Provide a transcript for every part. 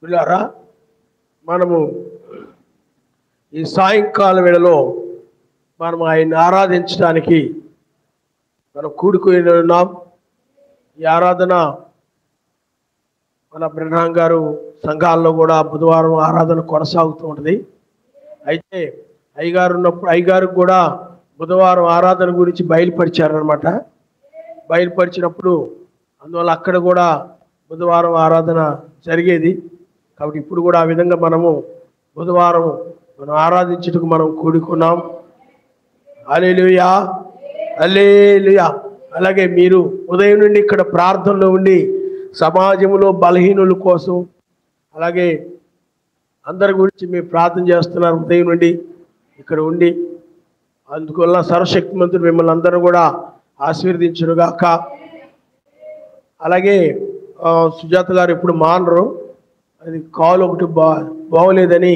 పిల్లారా, మనము ఈ సాయంకాల వేళలో మనం ఆయన్ని ఆరాధించడానికి మనం కూడుకుని ఉన్నాం. ఈ ఆరాధన మన బ్రహ్మాం గారు సంఘాల్లో కూడా బుధవారం ఆరాధన కొనసాగుతూ ఉంటుంది. అయితే అయ్యగారికి కూడా బుధవారం ఆరాధన గురించి బయలుపరిచారనమాట. బయలుపరిచినప్పుడు అందువల్ల అక్కడ కూడా బుధవారం ఆరాధన జరిగేది. కాబట్టి ఇప్పుడు కూడా ఆ విధంగా మనము బుధవారం మనం ఆరాధించుటకు మనం కూడుకున్నాం. హల్లెలూయా, హల్లెలూయా. అలాగే మీరు ఉదయం నుండి ఇక్కడ ప్రార్థనలో ఉండి సమాజంలో బలహీనుల కోసం అలాగే అందరి గురించి మీరు ప్రార్థన చేస్తున్నారు. ఉదయం నుండి ఇక్కడ ఉండి అందువల్ల సర్వశక్తిమంతుడు మిమ్మల్ని అందరూ కూడా ఆశీర్వదించునుగాక. అలాగే సుజాత గారు ఇప్పుడు మానరు, అది కాలు ఒకటి బాగోలేదని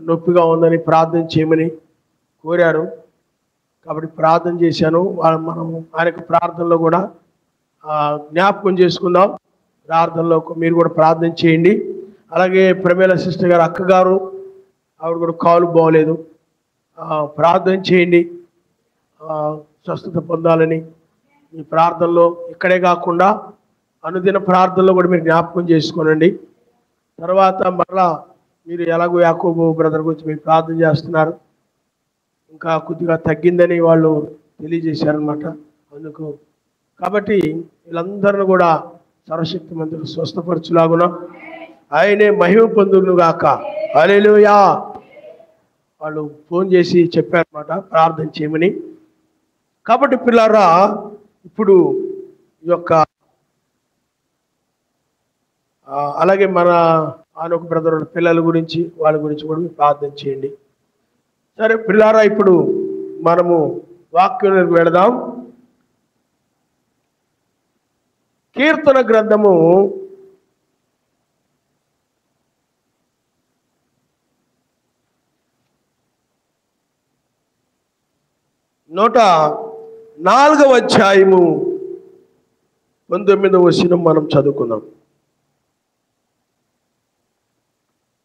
నొప్పిగా ఉందని ప్రార్థన చేయమని కోరారు. కాబట్టి ప్రార్థన చేశాను. మనం ఆయనకు ప్రార్థనలో కూడా జ్ఞాపకం చేసుకుందాం. ప్రార్థనలో మీరు కూడా ప్రార్థన చేయండి. అలాగే ప్రమేల సిస్టర్ గారు అక్కగారు, ఆవిడ కూడా కాలు బాగోలేదు, ప్రార్థన చేయండి స్వస్థత పొందాలని. ఈ ప్రార్థనలో ఇక్కడే కాకుండా అనుదిన ప్రార్థనలో కూడా మీరు జ్ఞాపకం చేసుకోనండి. తర్వాత మరలా మీరు ఎలాగో యాకోబు బ్రదర్ గురించి మీరు ప్రార్థన చేస్తున్నారు, ఇంకా కొద్దిగా తగ్గిందని వాళ్ళు తెలియజేశారనమాట. అందుకు కాబట్టి వీళ్ళందరిని కూడా సర్వశక్తిమంతుడు స్వస్థపరచులాగున ఆయనే మహిమ పొందును గాక. హల్లెలూయా. వాళ్ళు ఫోన్ చేసి చెప్పారన్నమాట ప్రార్థన చేయమని. కాబట్టి పిల్లారా, ఇప్పుడు ఈ యొక్క అలాగే మన ఆనొక బ్రదర్ పిల్లల గురించి వాళ్ళ గురించి కూడా ప్రార్థన చేయండి. సరే పిల్లారా, ఇప్పుడు మనము వాక్యంలోకి వెళదాం. కీర్తన గ్రంథము 104వ అధ్యాయము 19వ వచనం మనం చదువుకుందాం.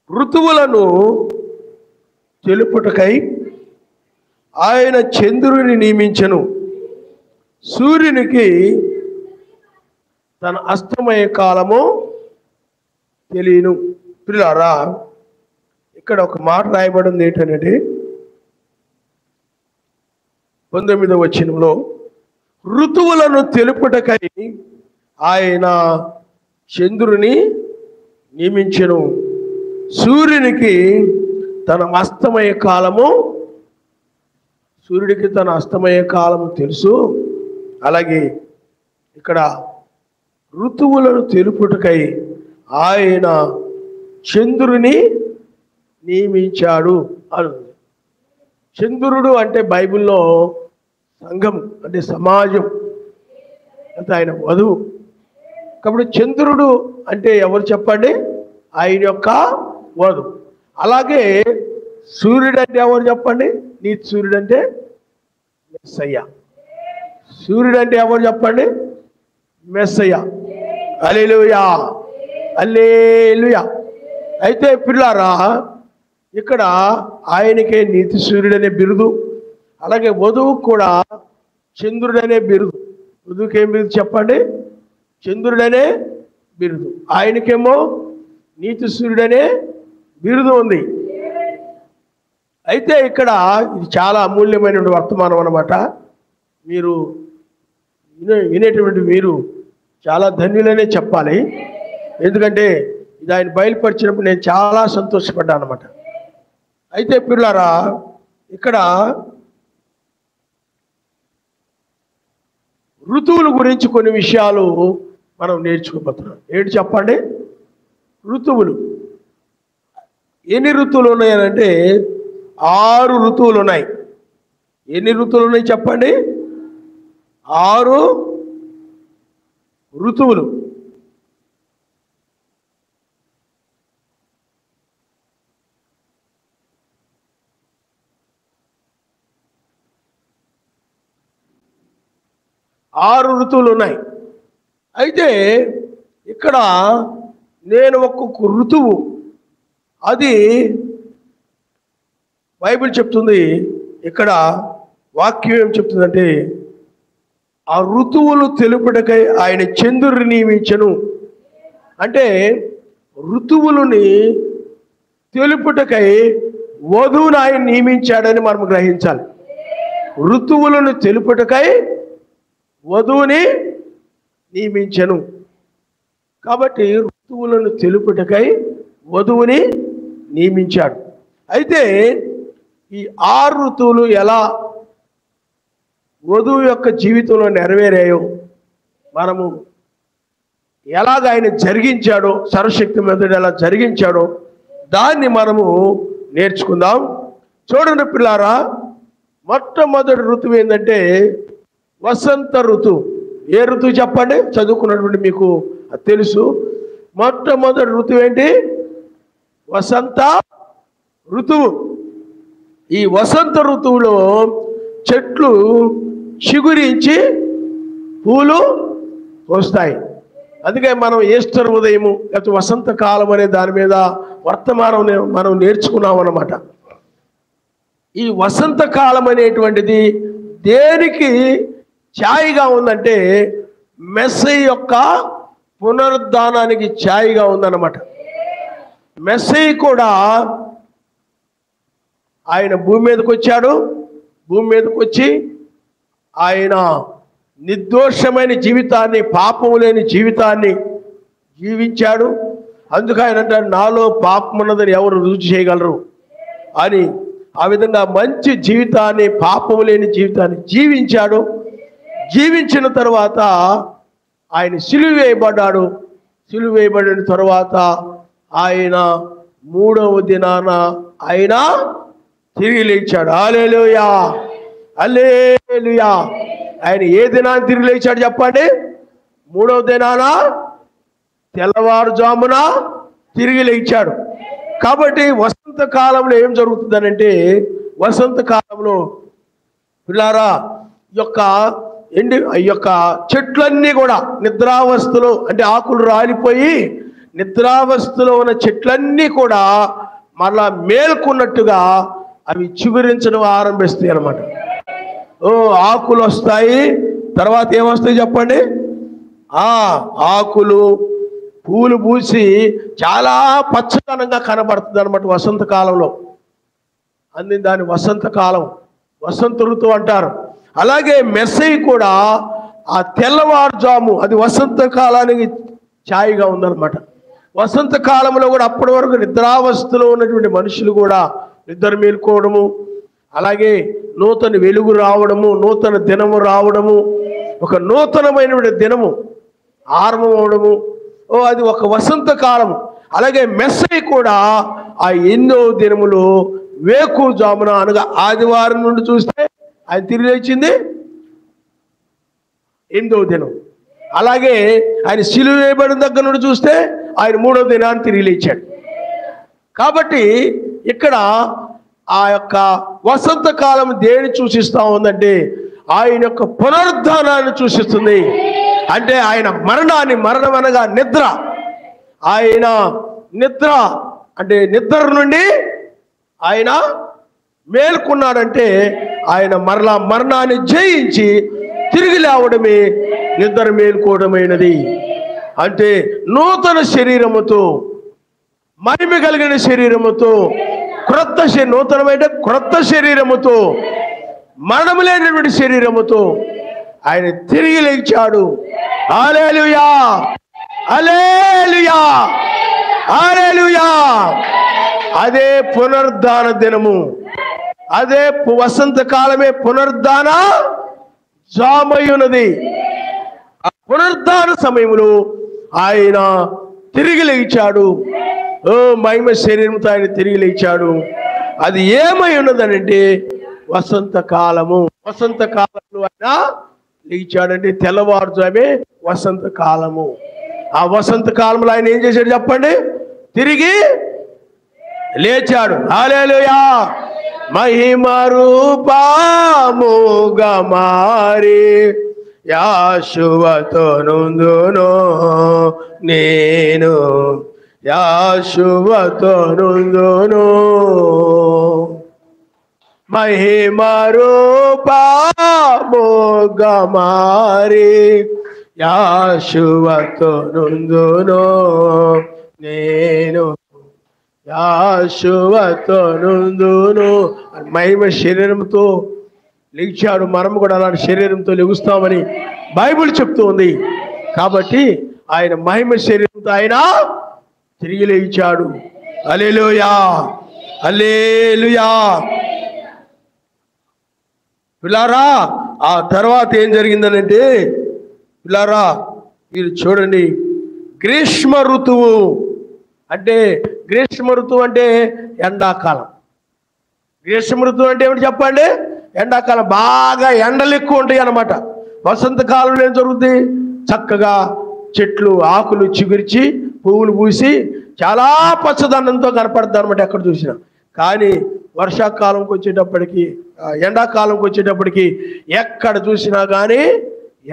ఋతువులను తెలుపుటకై ఆయన చంద్రుని నియమించెను, సూర్యునికి తన అస్తమయ కాలము తెలియను. పిల్లారా, ఇక్కడ ఒక మాట రాయబడింది ఏంటంటే 19వ వచనంలో ఋతువులను తెలుపుటకై ఆయన చంద్రుని నియమించెను, సూర్యునికి తన అస్తమయ కాలము, సూర్యుడికి తన అస్తమయ కాలము తెలుసు. అలాగే ఇక్కడ ఋతువులను తెలుపుటకై ఆయన చంద్రుని నియమించాడు అని. చంద్రుడు అంటే బైబిల్లో సంఘం అంటే సమాజం, అంటే ఆయన వధువు. కాబట్టి చంద్రుడు అంటే ఎవరు చెప్పండి? ఆయన యొక్క వధువు. అలాగే సూర్యుడు అంటే ఎవరు చెప్పండి? నీ సూర్యుడు అంటే మెస్సయ్య. సూర్యుడు అంటే ఎవరు చెప్పండి? మెస్సయ్య. హల్లెలూయా, హల్లెలూయా. అయితే పిల్లారా, ఇక్కడ ఆయనకే నీతి సూర్యుడనే బిరుదు, అలాగే వధువు కూడా చంద్రుడనే బిరుదు. వధువుకి ఏం బిరుదు చెప్పండి? చంద్రుడనే బిరుదు. ఆయనకేమో నీతి సూర్యుడనే బిరుదు ఉంది. అయితే ఇక్కడ ఇది చాలా అమూల్యమైన వర్తమానం అన్నమాట. మీరు వినేటువంటి మీరు చాలా ధన్యులనే చెప్పాలి. ఎందుకంటే ఇది ఆయన బయలుపరిచినప్పుడు నేను చాలా సంతోషపడ్డాను అన్నమాట. అయితే పిల్లారా, ఇక్కడ ఋతువుల గురించి కొన్ని విషయాలు మనం నేర్చుకోబోతున్నాం. ఏంటి చెప్పండి? ఋతువులు. ఎన్ని ఋతువులు ఉన్నాయనంటే 6 ఋతువులు ఉన్నాయి. ఎన్ని ఋతువులు ఉన్నాయి చెప్పండి? 6 ఋతువులు. ఆరు ఋతువులు ఉన్నాయి. అయితే ఇక్కడ నేను ఒక్కొక్క ఋతువు, అది బైబిల్ చెప్తుంది. ఇక్కడ వాక్యం ఏం చెప్తుందంటే, ఆ ఋతువులు తెలుపుటకై ఆయన చంద్రుడిని నియమించెను. అంటే ఋతువులని తెలుపుటకై వధువును ఆయన నియమించాడని మనం గ్రహించాలి. ఋతువులను తెలుపుటకై వధువుని నియమించెను. కాబట్టి ఋతువులను తెలుపుటకై వధువుని నియమించాడు. అయితే ఈ 6 ఋతువులు ఎలా వధువు యొక్క జీవితంలో నెరవేరాయో, మనము ఎలాగ ఆయన జరిగించాడో, సర్వశక్తి మెదడు ఎలా జరిగించాడో దాన్ని మనము నేర్చుకుందాం. చూడండి పిల్లారా, మొట్టమొదటి ఋతువు ఏంటంటే వసంత ఋతువు. ఏ ఋతువు చెప్పండి? చదువుకున్నటువంటి మీకు తెలుసు. మొట్టమొదటి ఋతువు ఏంటి? వసంత ఋతువు. ఈ వసంత ఋతువులో చెట్లు చిగురించి పూలు వస్తాయి. అందుకే మనం ఈస్టర్ ఉదయము లేకపోతే వసంతకాలం అనే దాని మీద వర్తమానం మనం నేర్చుకున్నాం అన్నమాట. ఈ వసంతకాలం అనేటువంటిది దేనికి ఛాయగా ఉందంటే మెస్సయ్య యొక్క పునరుద్ధానానికి ఛాయగా ఉందన్నమాట. మెస్సయ్య కూడా ఆయన భూమి మీదకి వచ్చాడు. భూమి మీదకి వచ్చి ఆయన నిర్దోషమైన జీవితాన్ని, పాపము లేని జీవితాన్ని జీవించాడు. అందుకు ఆయన అంటాడు, నాలో పాపం ఉన్నదని ఎవరు రుజువు చేయగలరు అని. ఆ విధంగా మంచి జీవితాన్ని, పాపము లేని జీవితాన్ని జీవించాడు. జీవించిన తర్వాత ఆయన సిలువ వేయబడ్డాడు. సిలువ వేయబడిన తర్వాత ఆయన 3వ దినాన ఆయన తిరిగి లేచాడు. హల్లెలూయా, హల్లెలూయా. ఆయన ఏ దినాన్ని తిరిగి లేచాడు చెప్పండి? 3వ దినాన తెల్లవారుజామున తిరిగి లేచాడు. కాబట్టి వసంతకాలంలో ఏం జరుగుతుందనంటే, వసంతకాలంలో పిల్లారా ఈ యొక్క చెట్లన్నీ కూడా నిద్రావస్థలో, అంటే ఆకులు రాలిపోయి నిద్రావస్థలో ఉన్న చెట్లన్నీ కూడా మళ్ళా మేల్కొన్నట్టుగా అవి చిగురించడం ఆరంభిస్తాయి అన్నమాట. ఆకులు వస్తాయి, తర్వాత ఏమొస్తాయి చెప్పండి? ఆకులు, పూలు పూసి చాలా పచ్చదనంగా కనబడుతుంది అనమాట వసంతకాలంలో. అందుని దాని వసంతకాలం, వసంత ఋతువు అంటారు. అలాగే మెస్సయ్య కూడా ఆ తెల్లవారుజాము, అది వసంతకాలానికి ఛాయగా ఉందన్నమాట. వసంతకాలంలో కూడా అప్పటి వరకు నిద్రావస్థలో ఉన్నటువంటి మనుషులు కూడా నిద్ర మేల్కోవడము, అలాగే నూతన వెలుగు రావడము, నూతన దినము రావడము, ఒక నూతనమైనటువంటి దినము ఆరంభం అవడము, అది ఒక వసంతకాలము. అలాగే మెస్సయ్య కూడా ఆ 8వ దినములో వేకువజామున, అనగా ఆదివారం నుండి చూస్తే ఆయన తిరిగి లేచింది 8వ దినం. అలాగే ఆయన సిలువ వేయబడిన దగ్గర నుండి చూస్తే ఆయన 3వ దినాన్ని తిరిగి లేచాడు. కాబట్టి ఇక్కడ ఆ యొక్క వసంతకాలం దేని సూచిస్తూ ఉందంటే ఆయన యొక్క పునరుద్ధానాన్ని సూచిస్తుంది. అంటే ఆయన మరణాన్ని, మరణం అనగా నిద్ర, ఆయన నిద్ర అంటే నిద్ర నుండి ఆయన మేల్కొన్నాడంటే ఆయన మరలా మరణాన్ని జయించి తిరిగి లేవడమే నిద్ర మేల్కోవడమైనది. అంటే నూతన శరీరముతో, మహిమ కలిగిన శరీరముతో, నూతనమైన క్రొత్త శరీరముతో, మరణము లేనటువంటి శరీరముతో ఆయన తిరిగి లేచాడు. హల్లెలూయా, హల్లెలూయా, హల్లెలూయా. అదే పునరుద్ధాన దినము, అదే వసంతకాలమే పునరుద్ధాన జామయున్నది. ఆ పునరుద్ధాన సమయంలో ఆయన తిరిగి లేచాడు. మహిమ శరీరంతో ఆయన తిరిగి లేచాడు. అది ఏమై ఉన్నదనంటే వసంతకాలము. వసంతకాలంలో ఆయన లేచాడంటే తెల్లవారుజామే వసంతకాలము. ఆ వసంతకాలంలో ఆయన ఏం చేశాడు చెప్పండి? తిరిగి లేచాడు. హల్లెలూయా. మహిమ రూపముగా మారి యాశువతో నుందును నేను యాషువతో నుందును మహిమ రూపముగా మారి యాషువతో నుందును నేను యాషువతో నుందును. మహిమ శరీరంతో లెగిచాడు, మనము కూడా అలాంటి శరీరంతో లెగుస్తామని బైబిల్ చెప్తూ ఉంది. కాబట్టి ఆయన మహిమ శరీరంతో ఆయన తిరిగి లేచాడు. హల్లెలూయా, హల్లెలూయా. పిల్లారా, ఆ తర్వాత ఏం జరిగిందనంటే, పిల్లారా మీరు చూడండి, గ్రీష్మ ఋతువు అంటే, గ్రీష్మ ఋతువు అంటే ఎండాకాలం. గ్రీష్మ ఋతువు అంటే ఏమిటి చెప్పండి? ఎండాకాలం, బాగా ఎండలు ఎక్కువ ఉంటాయి అన్నమాట. వసంతకాలంలో ఏం జరుగుతుంది? చక్కగా చెట్లు ఆకులు చిగురించి పువ్వులు పూసి చాలా పచ్చదనంతో కనపడుతుంది అనమాట ఎక్కడ చూసినా. కానీ వర్షాకాలంకి వచ్చేటప్పటికి, ఎండాకాలంకి వచ్చేటప్పటికి ఎక్కడ చూసినా కానీ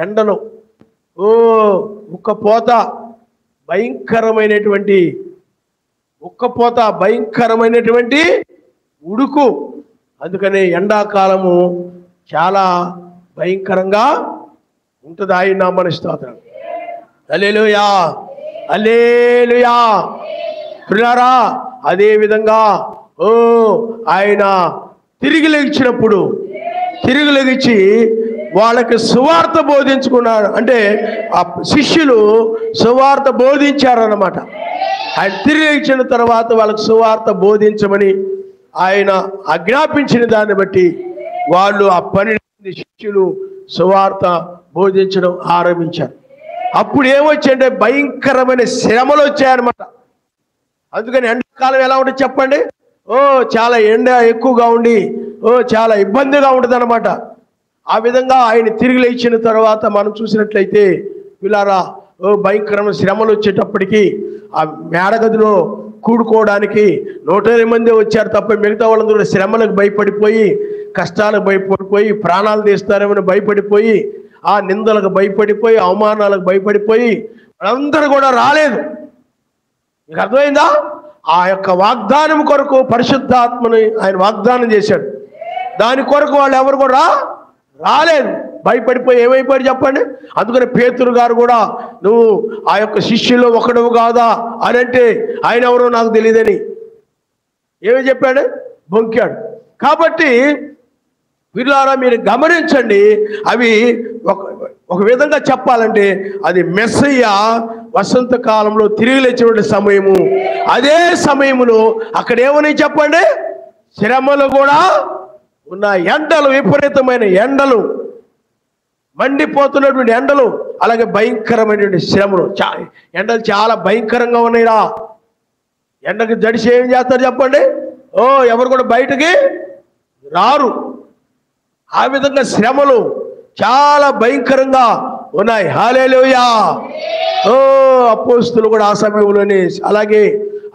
ఎండలు, ఉక్కపోత, భయంకరమైనటువంటి ఉడుకు. అందుకని ఎండాకాలము చాలా భయంకరంగా ఉంటుంది. ఆయన నామమున స్తోత్రం. హల్లెలూయా, హల్లెలూయా. ప్రియులారా, అదే విధంగా ఆయన తిరిగి లెగిచి వాళ్ళకి సువార్త బోధించుకున్నారు. అంటే ఆ శిష్యులు సువార్త బోధించారన్నమాట. ఆయన తిరిగి లెగిచిన తర్వాత వాళ్ళకి సువార్త బోధించమని ఆయన ఆజ్ఞాపించిన దాన్ని బట్టి వాళ్ళు ఆ 12 శిష్యులు సువార్త బోధించడం ఆరంభించారు. అప్పుడు ఏమొచ్చాయంటే భయంకరమైన శ్రమలు వచ్చాయన్నమాట. అందుకని ఎండాకాలం ఎలా ఉంటుంది చెప్పండి? చాలా ఎండ ఎక్కువగా ఉండి చాలా ఇబ్బందిగా ఉంటుంది అన్నమాట. ఆ విధంగా ఆయన తిరిగి లేచిన తర్వాత మనం చూసినట్లయితే పిల్లారా, భయంకరమైన శ్రమలు వచ్చేటప్పటికి ఆ మేడగదిలో కూడుకోవడానికి 120 మంది వచ్చారు తప్ప మిగతా వాళ్ళందరూ శ్రమలకు భయపడిపోయి, కష్టాలకు భయపడిపోయి, ప్రాణాలు తీస్తారేమని భయపడిపోయి, ఆ నిందలకు భయపడిపోయి, అవమానాలకు భయపడిపోయి వాళ్ళందరూ కూడా రాలేదు. మీకు అర్థమైందా? ఆ యొక్క వాగ్దానం కొరకు పరిశుద్ధాత్మని ఆయన వాగ్దానం చేశాడు. దాని కొరకు వాళ్ళు ఎవరు కూడా రాలేదు, భయపడిపోయి. ఏమైపోయారు చెప్పండి? అందుకని పేతురు గారు కూడా, నువ్వు ఆ యొక్క శిష్యుల్లో ఒకడువు కాదా అని అంటే, ఆయన ఎవరో నాకు తెలియదని ఏమి చెప్పాడు? బొంకాడు. కాబట్టి వీళ్ళారా మీరు గమనించండి, అవి ఒక విధంగా చెప్పాలంటే అది మెస్సయ్య వసంతకాలంలో తిరిగి లేచినటువంటి సమయము. అదే సమయంలో అక్కడ ఏమని చెప్పండి? శ్రమలు కూడా ఉన్న ఎండలు, విపరీతమైన ఎండలు, మండిపోతున్నటువంటి ఎండలు, అలాగే భయంకరమైనటువంటి శ్రమలు. ఎండలు చాలా భయంకరంగా ఉన్నాయిరా. ఎండకు జడిసి ఏం చేస్తారు చెప్పండి? ఎవరు కూడా బయటకి రారు. ఆ విధంగా శ్రమలు చాలా భయంకరంగా ఉన్నాయి. హల్లెలూయా. అపోస్తులు కూడా ఆ సమయంలోనే, అలాగే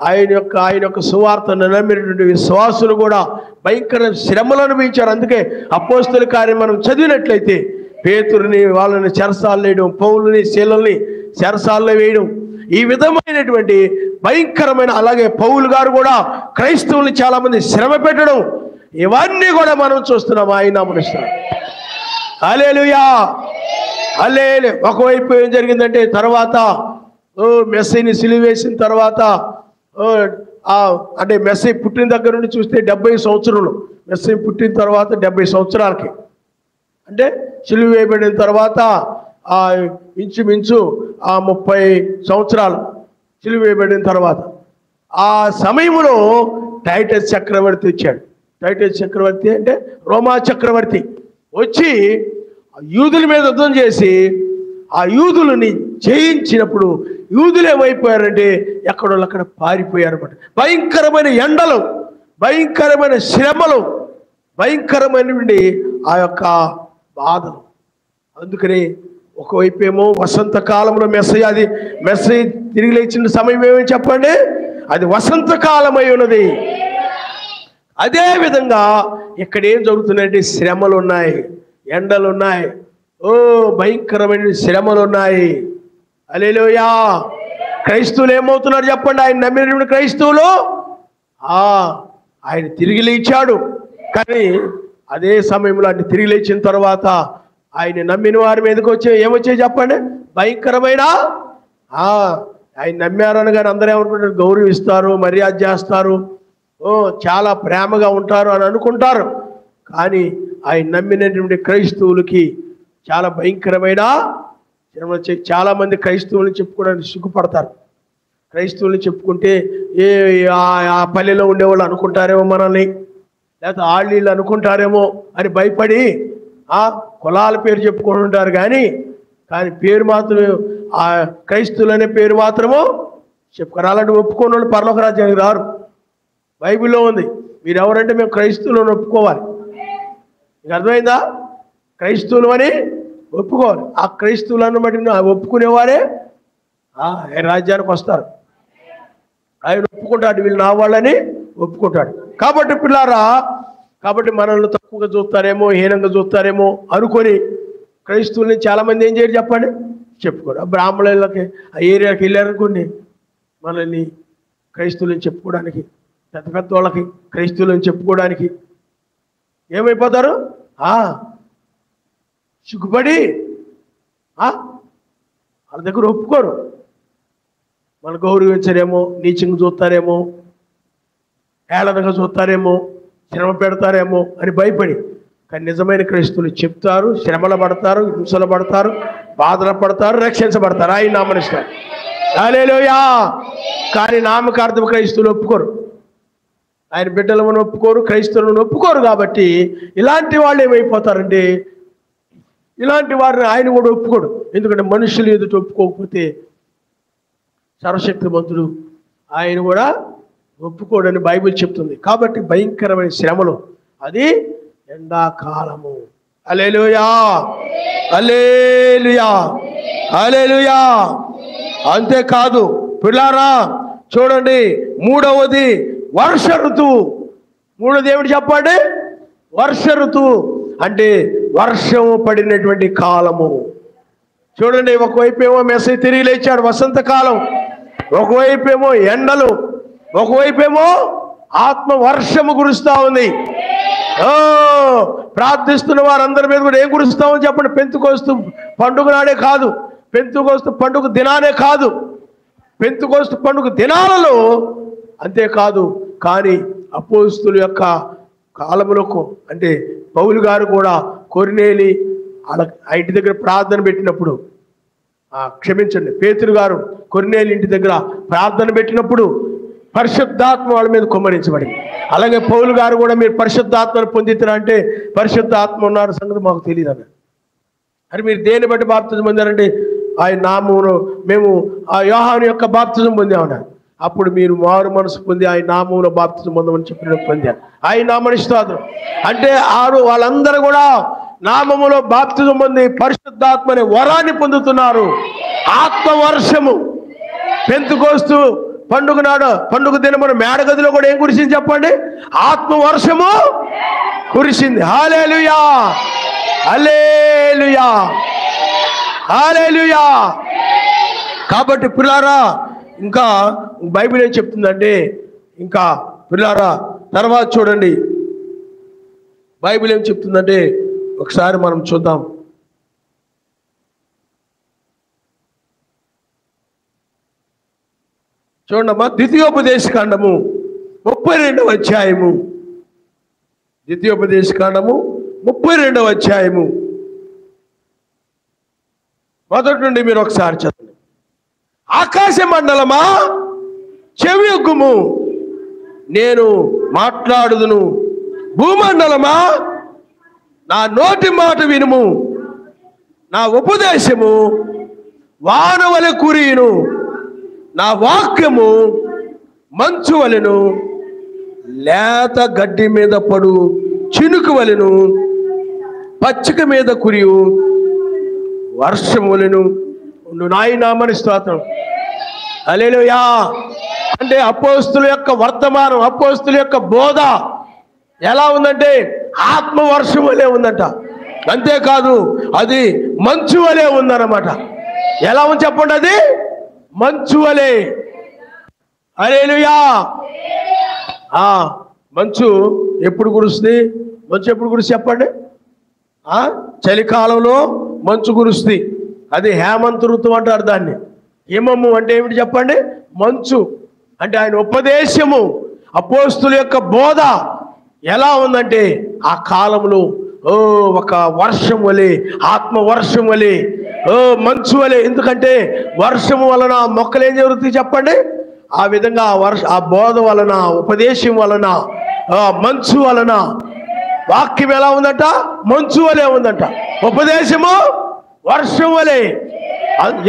ఆయన యొక్క సువార్తను నమ్మినటువంటి విశ్వాసులు కూడా భయంకర శ్రమలు అనుభవించారు. అందుకే అపోస్తుల కార్యం మనం చదివినట్లయితే పేతురుని వాళ్ళని చెరసాల్లో వేయడం, పౌలుని శీలల్ని చెరసాల్లో వేయడం, ఈ విధమైనటువంటి భయంకరమైన, అలాగే పౌలు గారు కూడా క్రైస్తవుల్ని చాలా మంది శ్రమ పెట్టడం, ఇవన్నీ కూడా మనం చూస్తున్నాం. ఆయన నామమున. హల్లెలూయా, హల్లెలూయా. ఒకవైపు ఏం జరిగిందంటే, తర్వాత మెస్సీని సిలువేసిన తర్వాత, అంటే మెస్సీ పుట్టిన దగ్గర నుండి చూస్తే 70 సంవత్సరాలు. మెస్సీ పుట్టిన తర్వాత 70 సంవత్సరాలకి, అంటే సిలువ వేయబడిన తర్వాత ఇంచుమించు 30 సంవత్సరాలు సిలువ వేయబడిన తర్వాత, ఆ సమయంలో టైటస్ చక్రవర్తి వచ్చాడు. టైటస్ చక్రవర్తి అంటే రోమా చక్రవర్తి వచ్చి యూదుల మీద యుద్ధం చేసి ఆ యూదులని జయించినప్పుడు యూదులు ఏమైపోయారంటే ఎక్కడోళ్ళు అక్కడ పారిపోయారన్నమాట. భయంకరమైన ఎండలు, భయంకరమైన శ్రమలు, భయంకరమైనటువంటి ఆ యొక్క బాధలు. అందుకని ఒకవైపు ఏమో వసంతకాలంలో మెస్సయ్య తిరిగి లేచిన సమయం ఏమని చెప్పండి? అది వసంతకాలమై ఉన్నది. అదే విధంగా ఇక్కడ ఏం జరుగుతున్నాయంటే శ్రమలు ఉన్నాయి, ఎండలు ఉన్నాయి, భయంకరమైన శ్రమలు ఉన్నాయి. హల్లెలూయా, క్రైస్తవులు ఏమవుతున్నారు చెప్పండి? ఆయన నమ్మినటువంటి క్రైస్తవులు ఆయన తిరిగి లేచాడు. కానీ అదే సమయంలో ఆయన తిరిగి లేచిన తర్వాత ఆయన నమ్మిన వారి మీదకి ఏమొచ్చాయి చెప్పండి? భయంకరమైన ఆయన నమ్మారనగానే అందరూ ఏమనుకుంటారు? గౌరవిస్తారు, మర్యాద చేస్తారు, చాలా ప్రేమగా ఉంటారు అని అనుకుంటారు. కానీ ఆయన నమ్మినటువంటి క్రైస్తవులకి చాలా భయంకరమైన చాలా మంది క్రైస్తవులను చెప్పుకోవడానికి సిగ్గుపడతారు. క్రైస్తవులను చెప్పుకుంటే ఆ పల్లెలో ఉండేవాళ్ళు అనుకుంటారేమో మనల్ని, లేకపోతే ఆళ్ళీళ్ళు అనుకుంటారేమో అని భయపడి కులాల పేరు చెప్పుకుంటుంటారు. కానీ పేరు మాత్రం ఆ క్రైస్తవులు అనే పేరు మాత్రము చెప్పుకోరు. అలాంటి ఒప్పుకోని వాళ్ళు పరలోక రాజ్యానికి రారు. బైబిల్లో ఉంది, మీరు ఎవరంటే మేము క్రైస్తవులను ఒప్పుకోవాలి. మీకు అర్థమైందా? క్రైస్తవులు అని ఒప్పుకోవాలి. ఆ క్రైస్తవులను బట్టి ఒప్పుకునేవారే రాజ్యానికి వస్తారు. ఆయన ఒప్పుకుంటాడు, వీళ్ళు నా వాళ్ళని ఒప్పుకుంటాడు. కాబట్టి పిల్లారా, కాబట్టి మనల్ని తక్కువగా చూస్తారేమో, హీనంగా చూస్తారేమో అనుకొని క్రైస్తవుల్ని చాలామంది ఏం చేయరు చెప్పండి? చెప్పుకోరు. బ్రాహ్మణులకి ఆ ఏరియాకి వెళ్ళారనుకోండి, మనల్ని క్రైస్తవులను చెప్పుకోవడానికి, పెద్ద పెద్ద వాళ్ళకి క్రైస్తవులను చెప్పుకోవడానికి ఏమైపోతారు? సిగ్గుపడి వాళ్ళ దగ్గర ఒప్పుకోరు. మన గౌరవించరేమో, నీచంగా చూస్తారేమో, ఏళనగా చూస్తారేమో, శ్రమ పెడతారేమో అని భయపడి. కానీ నిజమైన క్రైస్తవులు చెప్తారు, శ్రమలు పడతారు, హింసలు పడతారు, బాధలు పడతారు, రక్షించబడతారు. ఆయన నామనిస్తారు. హల్లెలూయా. కానీ నామకార్థం క్రైస్తవులు ఒప్పుకోరు. ఆయన బిడ్డలను ఒప్పుకోరు, క్రైస్తవులను ఒప్పుకోరు. కాబట్టి ఇలాంటి వాళ్ళు ఏమైపోతారంటే, ఇలాంటి వారిని ఆయన కూడా ఒప్పుకోడు. ఎందుకంటే మనుషులు ఎదుట ఒప్పుకోకపోతే సర్వశక్తిమంతుడు ఆయన కూడా ఒప్పుకోడని బైబిల్ చెప్తుంది. కాబట్టి భయంకరమైన శ్రమలు, అది ఎండాకాలము. హల్లెలూయా, హల్లెలూయా, హల్లెలూయా. అంతేకాదు పిల్లారా, చూడండి, మూడవది వర్ష ఋతువు. మూడవది ఏమిటి చెప్పండి? వర్ష ఋతువు అంటే వర్షము పడినటువంటి కాలము. చూడండి, ఒకవైపు ఏమో మెస్సీ తిరిగి లేచాడు, వసంతకాలం. ఒకవైపు ఏమో ఎండలు, ఒకవైపు ఏమో ఆత్మ వర్షము కురుస్తా ఉంది. ప్రార్థిస్తున్న వారందరి మీద కూడా ఏం కురుస్తామని చెప్పండి? పెంతుకోస్తు పండుగ నాడే కాదు, పెంతుకోస్తు పండుగ దినానే కాదు, పెంతుకోస్తు పండుగ దినాలలో అంతేకాదు. కానీ అపోస్తుల యొక్క కాలములకు అంటే పౌలు గారు కూడా కొర్నేలి ఆ ఇంటి దగ్గర ప్రార్థన పెట్టినప్పుడు, క్షమించండి, పేతురు గారు కొర్నేలి ఇంటి దగ్గర ప్రార్థన పెట్టినప్పుడు పరిశుద్ధాత్మ వాళ్ళ మీద కుమ్మరించబడింది. అలాగే పౌలు గారు కూడా మీరు పరిశుద్ధాత్మను పొందితారా అంటే పరిశుద్ధాత్మ ఉన్నారు సంగతి మాకు తెలియదు అన్న. అని మీరు దేన్ని బట్టి బాప్తిజం పొందారంటే ఆయన నామమును మేము ఆ యోహాను యొక్క బాప్తిజం పొందామన్నారు. అప్పుడు మీరు మారు మనసు పొంది ఆయన నామములో బాప్తిజం పొందమని చెప్పిన పొందారు. ఆయన నామని స్తోత్రం. అంటే వాళ్ళందరూ కూడా నామములో బాప్తిజం పొంది పరిశుద్ధాత్మ అనే వరాన్ని పొందుతున్నారు. ఆత్మవర్షము పెంతుకోస్తు పండుగ నాడు, పండుగ దినమున మేడగదిలో కూడా ఏం కురిసింది చెప్పండి? ఆత్మవర్షము కురిసింది. హల్లెలూయా, హల్లెలూయా, హల్లెలూయా. కాబట్టి పిల్లారా, ఇంకా బైబిల్ ఏం చెప్తుందంటే, ఇంకా పిల్లారా తర్వాత చూడండి బైబిల్ ఏం చెప్తుందంటే ఒకసారి మనం చూద్దాం. చూడమ్మా, ద్వితీయోపదేశకాండము 32వ అధ్యాయము. ద్వితీయోపదేశకాండము 32వ అధ్యాయము మొదటి నుండి మీరు ఒకసారి చదవండి. ఆకాశ మండలమా చెవి యొగ్గుము, నేను మాట్లాడుదును. భూమండలమా నా నోటి మాట వినుము. నా ఉపదేశము వానవలె కురియును, నా వాక్యము మంచు వలెను, లేత గడ్డి మీద పడు చినుకు వలెను, పచ్చిక మీద కురియు వర్షము వలెను ఉండు. నాయనామని స్తోత్రం. హల్లెలూయా. అంటే అపోస్తుల యొక్క వర్తమానం, అపోస్తుల యొక్క బోధ ఎలా ఉందంటే ఆత్మవర్షం వలె ఉందంట. అంతేకాదు అది మంచు వలె ఉందన్నమాట. ఎలా ఉంది చెప్పండి? అది మంచు వలె. హల్లెలూయా. మంచు ఎప్పుడు కురుస్తుంది? మంచు ఎప్పుడు కురుస్తుంది చెప్పండి? చలికాలంలో మంచు కురుస్తుంది. అది హేమంత ఋతువు అంటారు దాన్ని. హిమము అంటే ఏమిటి చెప్పండి? మంచు అంటే ఆయన ఉపదేశము, అపోస్తుల యొక్క బోధ ఎలా ఉందంటే ఆ కాలంలో ఒక వర్షం వలె, ఆత్మ వర్షం వలె, మంచు వలె. ఎందుకంటే వర్షము వలన మొక్కలు ఏం జరుగుతాయి చెప్పండి? ఆ విధంగా ఆ బోధ వలన, ఉపదేశం వలన, మంచు వలన వాక్యం ఎలా ఉందంట? మంచు వలె ఉందంట. ఉపదేశము వర్షం వలె.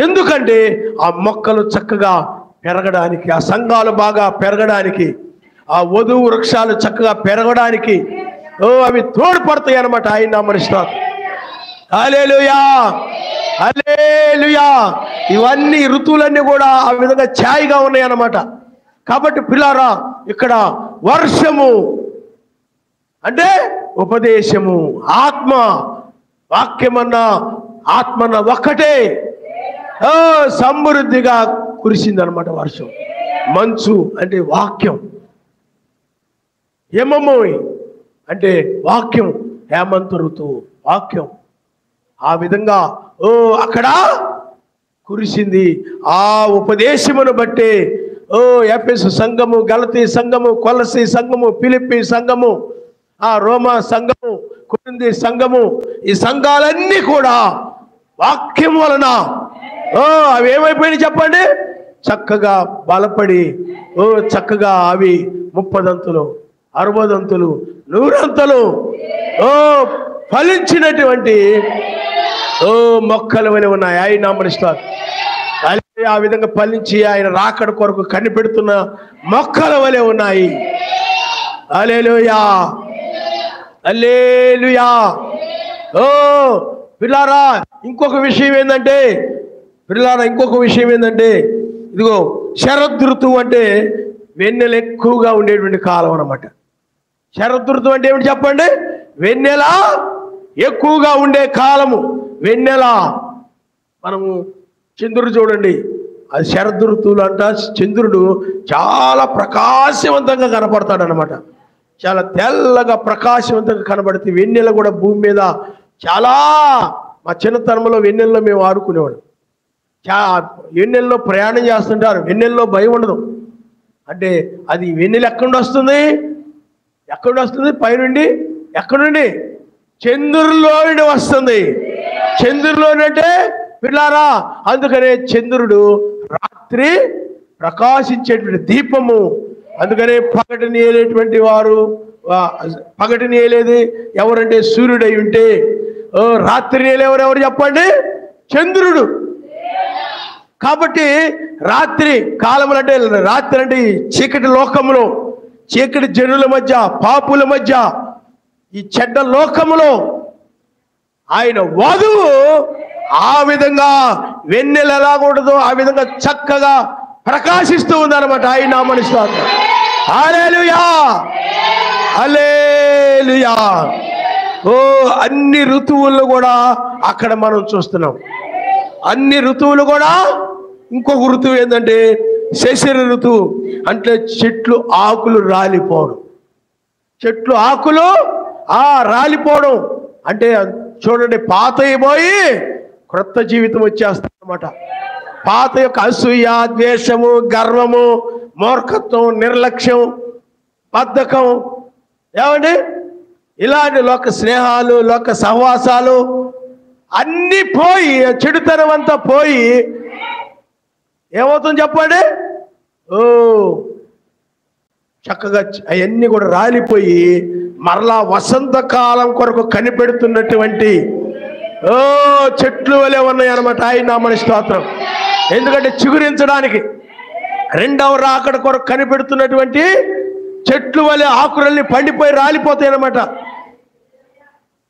ఎందుకంటే ఆ మొక్కలు చక్కగా పెరగడానికి, ఆ సంఘాలు బాగా పెరగడానికి, ఆ వధువు వృక్షాలు చక్కగా పెరగడానికి అవి తోడ్పడతాయి అన్నమాట. ఆయన నామమున స్తోత్రం. హల్లెలూయా, హల్లెలూయా. ఇవన్నీ ఋతువులన్నీ కూడా ఆ విధంగా ఛాయగా ఉన్నాయి అన్నమాట. కాబట్టి పిల్లారా, ఇక్కడ వర్షము అంటే ఉపదేశము, ఆత్మ, వాక్యమన్న ఆత్మన్న ఒక్కటే సమృద్ధిగా కురిసిందనమాట వర్షం. మంచు అంటే వాక్యం, హిమము అంటే వాక్యం, హేమంత ఋతువు వాక్యం. ఆ విధంగా అక్కడ కురిసింది. ఆ ఉపదేశమును బట్టి ఎఫెసు సంఘము, గలతీ సంఘము, కొలసీ సంఘము, ఫిలిప్పీ సంఘము, రోమా సంఘము, కొరింథీ సంఘము, ఈ సంఘాలన్నీ కూడా వాక్యం వలన అవి ఏమైపోయినాయి చెప్పండి? చక్కగా బలపడి చక్కగా అవి 30 దంతులు, 60 దంతులు, 100 దంతులు ఫలించినటువంటి మొక్కలు వలె ఉన్నాయి. ఆయన నామమున స్తోత్రం. ఆ విధంగా ఫలించి ఆయన రాకడ కొరకు కనిపెడుతున్న మొక్కల వలె ఉన్నాయి. హల్లెలూయా, హల్లెలూయా. పిల్లారా, ఇంకొక విషయం ఏంటంటే ఇదిగో శరదృతువు అంటే వెన్నెల ఎక్కువగా ఉండేటువంటి కాలం అన్నమాట. శరదృతువు అంటే ఏమిటి చెప్పండి? వెన్నెల ఎక్కువగా ఉండే కాలము. వెన్నెల, మనము చంద్రుడు చూడండి, అది శరదృతువులు అంట. చంద్రుడు చాలా ప్రకాశవంతంగా కనపడతాడు అన్నమాట. చాలా తెల్లగా ప్రకాశవంతంగా కనబడితే వెన్నెల కూడా భూమి మీద చాలా, మా చిన్నతనంలో వెన్నెల్లో మేము ఆడుకునేవాడు. వెన్నెల్లో ప్రయాణం చేస్తుంటారు. వెన్నెల్లో భయం ఉండదు. అంటే అది వెన్నెల ఎక్కడి వస్తుంది? పైనుండి. ఎక్కడి నుండి? చంద్రుల్లో నుండి వస్తుంది. చంద్రులో అంటే పిల్లారా, అందుకనే చంద్రుడు రాత్రి ప్రకాశించేటువంటి దీపము. అందుకనే పగటిని ఏలేటువంటి వారు, పగటిని ఏలేది ఎవరంటే సూర్యుడై ఉంటే, రాత్రిని ఏలేవరు చెప్పండి? చంద్రుడు. కాబట్టి రాత్రి కాలములు అంటే, రాత్రి అంటే చీకటి లోకములో, చీకటి జనుల మధ్య, పాపుల మధ్య, ఈ చెడ్డ లోకములో ఆయన వధువు ఆ విధంగా వెన్నెల ఎలాగూడదో ఆ విధంగా చక్కగా ప్రకాశిస్తూ ఉందన్నమాట. ఆయన నామమున స్తోత్రం. హల్లెలూయా, హల్లెలూయా. అన్ని ఋతువుల్లో కూడా అక్కడ మనం చూస్తున్నాం. అన్ని ఋతువులు కూడా. ఇంకొక ఋతువు ఏంటంటే శిశిర ఋతువు. అంటే చెట్లు ఆకులు రాలిపోవడం. చెట్లు ఆకులు రాలిపోవడం అంటే చూడండి, పాత అయిపోయి క్రొత్త జీవితం వచ్చేస్తుంది అన్నమాట. పాత యొక్క అసూయ, ద్వేషము, గర్వము, మూర్ఖత్వం, నిర్లక్ష్యం, బద్ధకం, ఏమండి ఇలాంటి లోక స్నేహాలు, లోక సహవాసాలు అన్నీ పోయి, చెడుతనం అంతా పోయి ఏమవుతుంది చెప్పండి? చక్కగా అవన్నీ కూడా రాలిపోయి మరలా వసంతకాలం కొరకు కనిపెడుతున్నటువంటి చెట్లు వలె ఉన్నాయి అన్నమాట. ఆయన నామమున స్తోత్రం. ఎందుకంటే చిగురించడానికి, రెండవ రాకడ కొరకు కనిపెడుతున్నటువంటి చెట్లు వలె ఆకులన్నీ పండిపోయి రాలిపోతాయి అన్నమాట.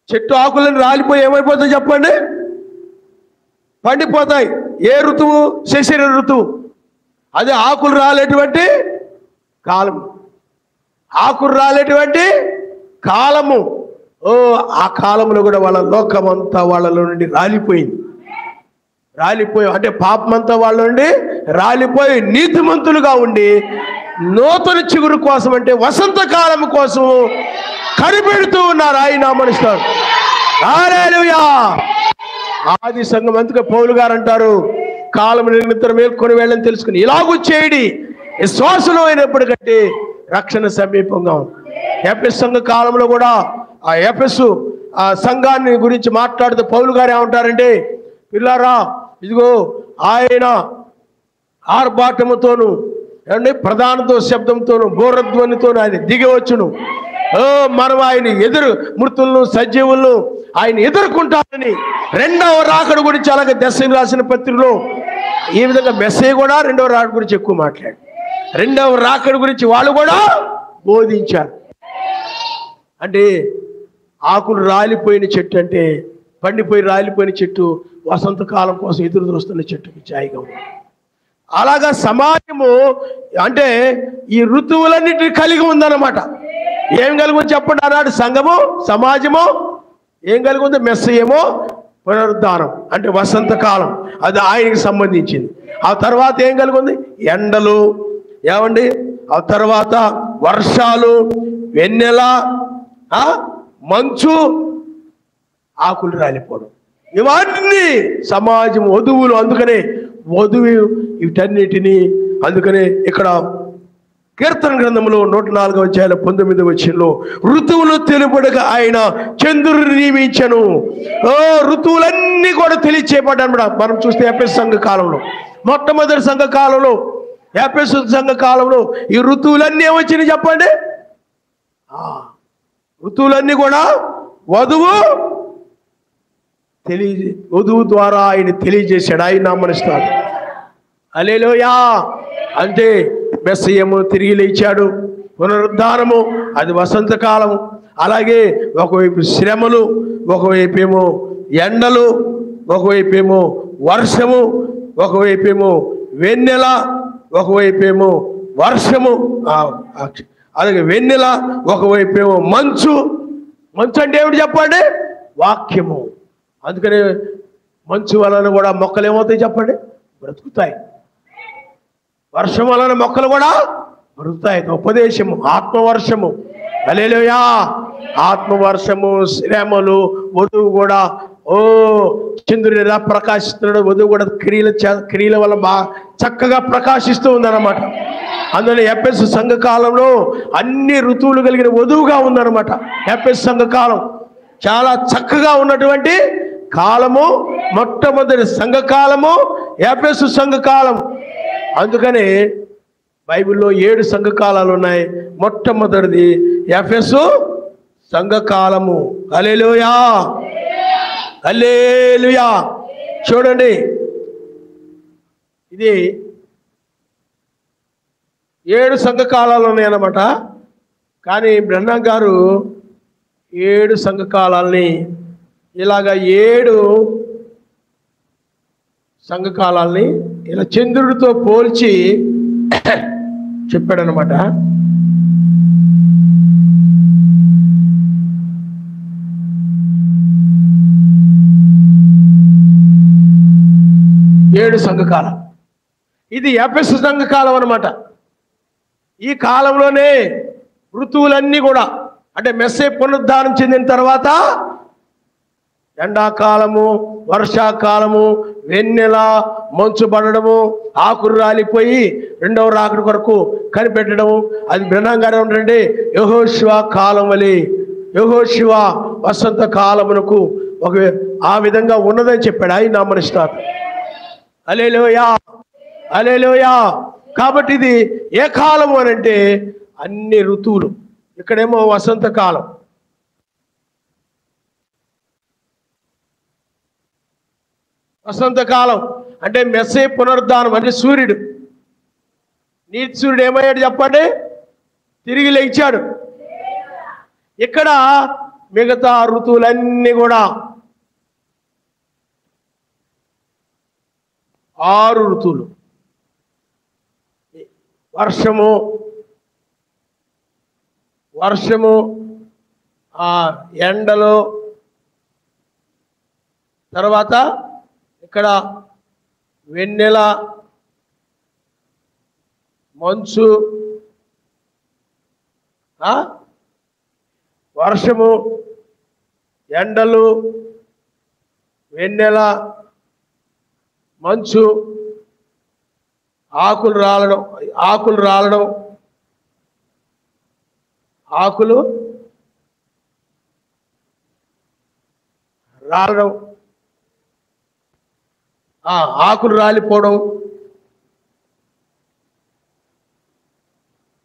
చెట్టు ఆకులన్నీ రాలిపోయి ఏమైపోతాయి చెప్పండి? పండిపోతాయి. ఏ ఋతువు? శిశిర ఋతువు. అదే ఆకులు రాలేటువంటి కాలము. ఆకులు రాలేటువంటి కాలము. ఆ కాలంలో కూడా వాళ్ళ లోకమంతా వాళ్ళలో నుండి రాలిపోయింది. రాలిపోయి అంటే పాపమంతా వాళ్ళు ఉండి రాలిపోయి నీతిమంతులుగా ఉండి నూతన చిగురు కోసం అంటే వసంతకాలం కోసం కనిపెడుతూ ఉన్నారు. ఆయన మనుషులు. హల్లెలూయా. ఆది సంఘం అందుకే పౌలు గారు అంటారు, కాలం నిరంతర మేల్కొని వెళ్ళని తెలుసుకుని ఇలాగూ చేయడి విశ్వాసంలో అయినప్పటికంటే రక్షణ సమీపంగా ఉంది. ఎఫెసు సంఘ కాలంలో కూడా ఆ ఎఫెసు ఆ సంఘాన్ని గురించి మాట్లాడుతూ పౌలు గారు ఏమంటారంటే, పిల్లారా ఇదిగో ఆయన ఆర్భాటముతోను ఏమండి ప్రధానతో శబ్దంతోను బోరధ్వనితోను ఆయన దిగి వచ్చును. మనం ఆయన మృతులను సజీవులను ఆయన ఎదుర్కొంటారని రెండవ రాకడ గురించి అలాగే దశని రాసిన పత్రికలో ఈ విధంగా మెస్సేజ్ కూడా రెండవ రాకడ గురించి ఎక్కువ మాట్లాడు. రెండవ రాకడ గురించి వాళ్ళు కూడా బోధించారు. అంటే ఆకులు రాలిపోయిన చెట్టు అంటే పండిపోయి రాలిపోయిన చెట్టు వసంతకాలం కోసం ఎదురు చూస్తున్న చెట్టుకి ఛాయిగా ఉంది. అలాగా సమాజము అంటే ఈ ఋతువులన్నిటిని కలిగి ఉందన్నమాట. ఏం కలిగి ఉంది చెప్పండి? అన్నాడు సంఘము సమాజము ఏం కలిగి ఉంది? మెస్సయేమో పునరుద్ధానం అంటే వసంతకాలం, అది ఆయనకి సంబంధించింది. ఆ తర్వాత ఏం కలిగి ఉంది? ఎండలు ఏమండి, ఆ తర్వాత వర్షాలు, వెన్నెల, మంచు, ఆకులు రాలిపోవడం, ఇవన్నీ సమాజం వధువులు. అందుకనే వధువు వీటన్నిటినీ అందుకనే ఇక్కడ కీర్తన గ్రంథంలో 104వ అధ్యాయం 19వ వచనంలో ఋతువులు తెలుపడగా ఆయన చంద్రుడిని నియమించను. ఋతువులన్నీ కూడా తెలియచేయబడ్డాయి. మనం చూస్తే ఎఫెసు సంఘ కాలంలో మొట్టమొదటి సంఘ కాలంలో ఎఫెసు సంఘ కాలంలో ఈ ఋతువులన్నీ ఏమొచ్చినాయి చెప్పండి? ఋతువులన్నీ కూడా వధువు ద్వారా ఆయన తెలియజేశాడు. ఆయన నామనిస్తాడు. హల్లెలూయా. అంటే మెస్సయము తిరిగి లేచాడు, పునరుద్ధానము, అది వసంతకాలము. అలాగే ఒకవైపు శ్రమలు, ఒకవైపేమో ఎండలు, ఒకవైపేమో వర్షము, ఒకవైపేమో వెన్నెల, ఒకవైపేమో వర్షము, అలాగే వెన్నెల, ఒకవైపేమో మంచు. మంచు అంటే ఏమిటి చెప్పండి? వాక్యము. అందుకని మంచు వలన కూడా మొక్కలు ఏమవుతాయి చెప్పండి? బ్రతుకుతాయి. వర్షం వలన మొక్కలు కూడా బ్రతుకుతాయి. ఉపదేశము, ఆత్మవర్షము. హల్లెలూయా. ఆత్మవర్షము, శ్రమలు, వధువు కూడా చంద్రుడు ఎలా ప్రకాశిస్తున్నాడు, వధువు కూడా క్రియల వల్ల బాగా చక్కగా ప్రకాశిస్తూ ఉందన్నమాట. అందులో ఎఫెసు సంఘ కాలంలో అన్ని ఋతువులు కలిగిన వధువుగా ఉందన్నమాట. ఎఫెసు సంఘ కాలం చాలా చక్కగా ఉన్నటువంటి కాలము. మొట్టమొదటి సంఘకాలము ఎఫెసు సంఘకాలం. అందుకనే బైబిల్లో 7 సంఘకాలాలు ఉన్నాయి. మొట్టమొదటిది ఎఫెసు సంఘకాలము. హల్లెలూయా, హల్లెలూయా. చూడండి, ఇది 7 సంఘకాలాలు ఉన్నాయన్నమాట. కానీ బ్రహ్మం గారు 7 సంఘకాలాల్ని ఇలాగా 7 సంఘకాలాల్ని ఇలా చంద్రుడితో పోల్చి చెప్పాడనమాట. ఏడు సంఘకాలం. ఇది ఎఫెసు సంఘకాలం అనమాట. ఈ కాలంలోనే ఋతువులన్నీ కూడా అంటే మెస్సే పునరుద్ధానం చెందిన తర్వాత ఎండాకాలము, వర్షాకాలము, వెన్నెల, మంచు పడడము, ఆకులు రాలిపోయి రెండవ రాకడ కొరకు కనిపెట్టడము. అది బ్రహ్మంగానే ఉండండి. యెహోషువ కాలం వలె, యెహోషువ వసంత కాలమునకు ఒక ఆ విధంగా ఉన్నదని చెప్పాడు ఆయన నామనిస్తారు. హల్లెలూయా, హల్లెలూయా. కాబట్టి ఇది ఏ కాలము అని అంటే అన్ని ఋతువులు. ఇక్కడేమో వసంతకాలం, వసంతకాలం అంటే మెస్సే పునరుద్ధానం అంటే సూర్యుడు, నీతి సూర్యుడు ఏమయ్యాడు చెప్పండి? తిరిగి లేచాడు. ఇక్కడ మిగతా ఋతువులన్నీ కూడా 6 ఋతువులు. వర్షము, ఎండలు, తర్వాత ఇక్కడ వెన్నెల, మంచు, వర్షము, ఎండలు, వెన్నెల, మంచు, ఆకులు రాలడం, ఆకులు రాలిపోవడం.